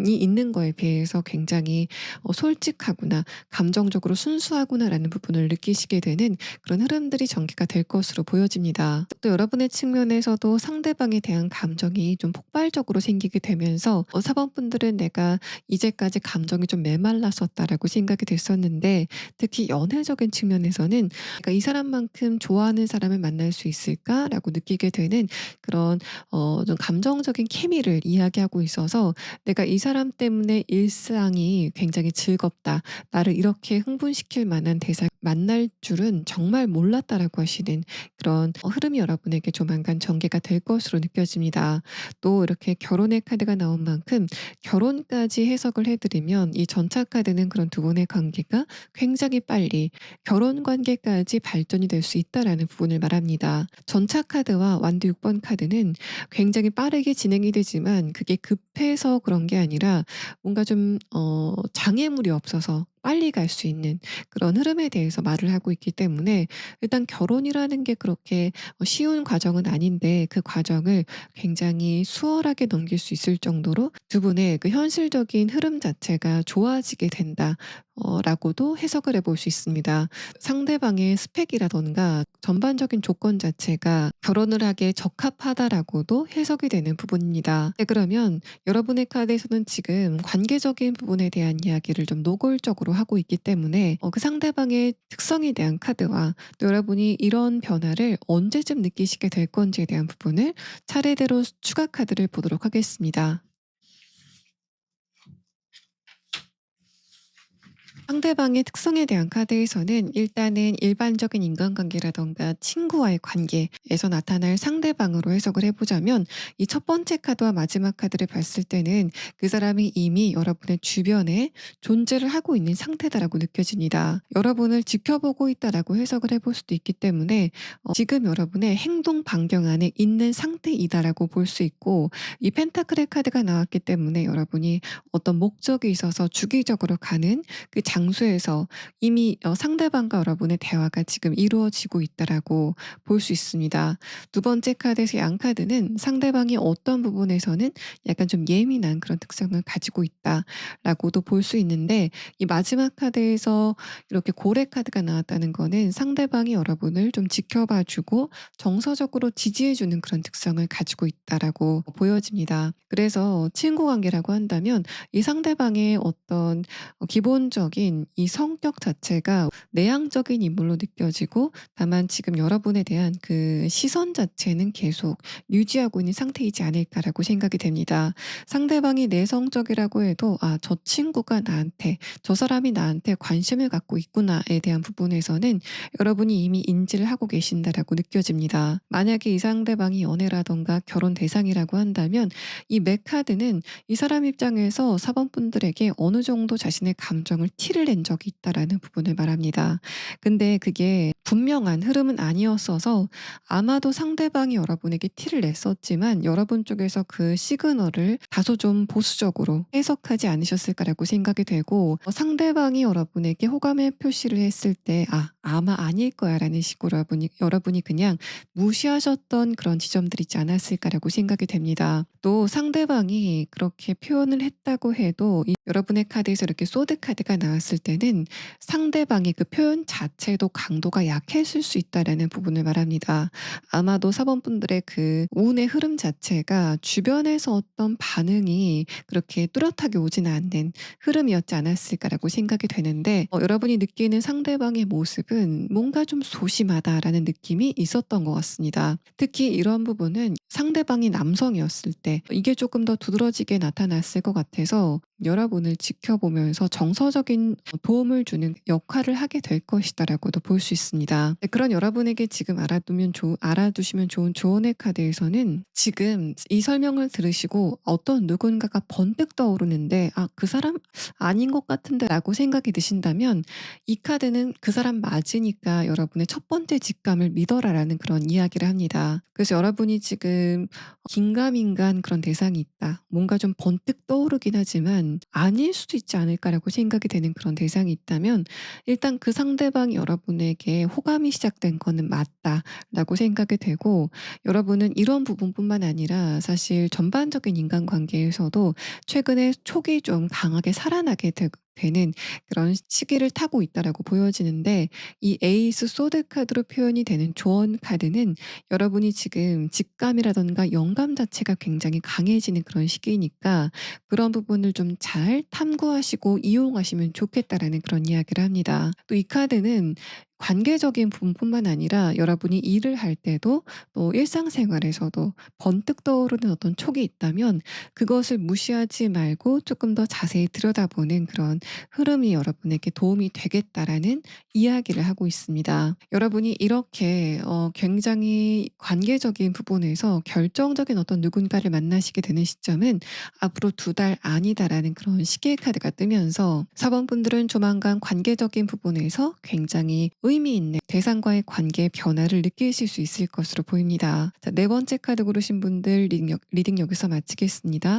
있는 거에 비해서 굉장히 솔직하구나, 감정적으로 순수하구나라는 부분을 느끼시게 되는 그런 흐름들이 전개가 될 것으로 보여집니다. 또 여러분의 측면에서도 상대방에 대한 감정이 좀 폭발적으로 생기게 되면서 사번분들은 내가 이제까지 감정이 좀 메말랐었다라고 생각이 됐었는데, 특히 연애적인 측면에서는 내가 이 사람만큼 좋아하는 사람을 만날 수 있을까라고 느끼게 되는 그런 좀 감정적인 케미를 이야기하고 있어서, 내가 이 사람 때문에 일상이 굉장히 즐겁다. 나를 이렇게 흥분시킬 만한 대상을 만날 줄은 정말 몰랐다라고 하시는 그런 흐름이 여러분에게 조만간 전개가 될 것으로 느껴집니다. 또 이렇게 결혼의 카드가 나온 만큼 결혼까지 해석을 해 드리면 이 전차 카드는 그런 두 분의 관계가 굉장히 빨리 결혼 관계까지 발전이 될 수 있다라는 부분을 말합니다. 전차 카드와 완두 6번 카드는 굉장히 빠르게 진행이 되지만 그게 급해서 그런 게 아니라 뭔가 좀 장애물이 없어서 빨리 갈 수 있는 그런 흐름에 대해서 말을 하고 있기 때문에 일단 결혼이라는 게 그렇게 쉬운 과정은 아닌데 그 과정을 굉장히 수월하게 넘길 수 있을 정도로 두 분의 그 현실적인 흐름 자체가 좋아지게 된다. 라고도 해석을 해볼 수 있습니다. 상대방의 스펙이라던가 전반적인 조건 자체가 결혼을 하기에 적합하다라고도 해석이 되는 부분입니다. 네, 그러면 여러분의 카드에서는 지금 관계적인 부분에 대한 이야기를 좀 노골적으로 하고 있기 때문에 그 상대방의 특성에 대한 카드와 또 여러분이 이런 변화를 언제쯤 느끼시게 될 건지에 대한 부분을 차례대로 추가 카드를 보도록 하겠습니다. 상대방의 특성에 대한 카드에서는 일단은 일반적인 인간관계라던가 친구와의 관계에서 나타날 상대방으로 해석을 해보자면 이 첫 번째 카드와 마지막 카드를 봤을 때는 그 사람이 이미 여러분의 주변에 존재를 하고 있는 상태다라고 느껴집니다. 여러분을 지켜보고 있다라고 해석을 해볼 수도 있기 때문에 지금 여러분의 행동 반경 안에 있는 상태이다라고 볼 수 있고 이 펜타클의 카드가 나왔기 때문에 여러분이 어떤 목적이 있어서 주기적으로 가는 그 장소에서 이미 상대방과 여러분의 대화가 지금 이루어지고 있다라고 볼 수 있습니다. 두 번째 카드에서 양 카드는 상대방이 어떤 부분에서는 약간 좀 예민한 그런 특성을 가지고 있다라고도 볼 수 있는데 이 마지막 카드에서 이렇게 고래 카드가 나왔다는 거는 상대방이 여러분을 좀 지켜봐 주고 정서적으로 지지해 주는 그런 특성을 가지고 있다라고 보여집니다. 그래서 친구 관계라고 한다면 이 상대방의 어떤 기본적인 이 성격 자체가 내향적인 인물로 느껴지고 다만 지금 여러분에 대한 그 시선 자체는 계속 유지하고 있는 상태이지 않을까라고 생각이 됩니다. 상대방이 내성적이라고 해도 '아 저 친구가 나한테 저 사람이 나한테 관심을 갖고 있구나.'에 대한 부분에서는 여러분이 이미 인지를 하고 계신다라고 느껴집니다. 만약에 이 상대방이 연애라든가 결혼 대상이라고 한다면 이 맥 카드는 이 사람 입장에서 사번분들에게 어느 정도 자신의 감정을 티를 낸 적이 있다라는 부분을 말합니다. 근데 그게 분명한 흐름은 아니었어서 아마도 상대방이 여러분에게 티를 냈었지만 여러분 쪽에서 그 시그널을 다소 좀 보수적으로 해석하지 않으셨을까라고 생각이 되고 상대방이 여러분에게 호감의 표시를 했을 때 '아 아마 아닐 거야.'라는 식으로 여러분이 그냥 무시하셨던 그런 지점들이 있지 않았을까라고 생각이 됩니다. 또 상대방이 그렇게 표현을 했다고 해도 여러분의 카드에서 이렇게 소드 카드가 나왔을 때는 상대방의 그 표현 자체도 강도가 약했을 수 있다라는 부분을 말합니다. 아마도 사번분들의 그 운의 흐름 자체가 주변에서 어떤 반응이 그렇게 뚜렷하게 오지는 않는 흐름이었지 않았을까라고 생각이 되는데 여러분이 느끼는 상대방의 모습은 뭔가 좀 소심하다라는 느낌이 있었던 것 같습니다. 특히 이런 부분은 상대방이 남성이었을 때 이게 조금 더 두드러지게 나타났을 것 같아서 여러분을 지켜보면서 정서적인 도움을 주는 역할을 하게 될 것이다라고도 볼 수 있습니다. 네, 그런 여러분에게 지금 알아두시면 좋은 조언의 카드에서는 지금 이 설명을 들으시고 어떤 누군가가 번뜩 떠오르는데 '아 그 사람 아닌 것 같은데.'라고 생각이 드신다면 이 카드는 '그 사람 맞으니까 여러분의 첫 번째 직감을 믿어라.'라는 그런 이야기를 합니다. 그래서 여러분이 지금 긴가민가한 그런 대상이 있다. 뭔가 좀 번뜩 떠오르긴 하지만 '아닐 수도 있지 않을까.'라고 생각이 되는 그런 대상이 있다면 일단 그 상대방이 여러분에게 호감이 시작된 거는 맞다라고 생각이 되고 여러분은 이런 부분뿐만 아니라 사실 전반적인 인간관계에서도 최근에 촉이 좀 강하게 살아나게 되는 그런 시기를 타고 있다라고 보여지는데 이 에이스 소드 카드로 표현이 되는 조언 카드는 여러분이 지금 직감이라든가 영감 자체가 굉장히 강해지는 그런 시기니까 그런 부분을 좀 잘 탐구하시고 이용하시면 좋겠다라는 그런 이야기를 합니다. 또 이 카드는 관계적인 부분뿐만 아니라 여러분이 일을 할 때도 또 일상생활에서도 번뜩 떠오르는 어떤 촉이 있다면 그것을 무시하지 말고 조금 더 자세히 들여다보는 그런 흐름이 여러분에게 도움이 되겠다라는 이야기를 하고 있습니다. 여러분이 이렇게 굉장히 관계적인 부분에서 결정적인 어떤 누군가를 만나시게 되는 시점은 앞으로 2달 안이다라는 그런 시계 카드가 뜨면서 사번분들은 조만간 관계적인 부분에서 굉장히 의미 있는 대상과의 관계의 변화를 느끼실 수 있을 것으로 보입니다. 자, 4번째 카드 고르신 분들 리딩 여기서 마치겠습니다.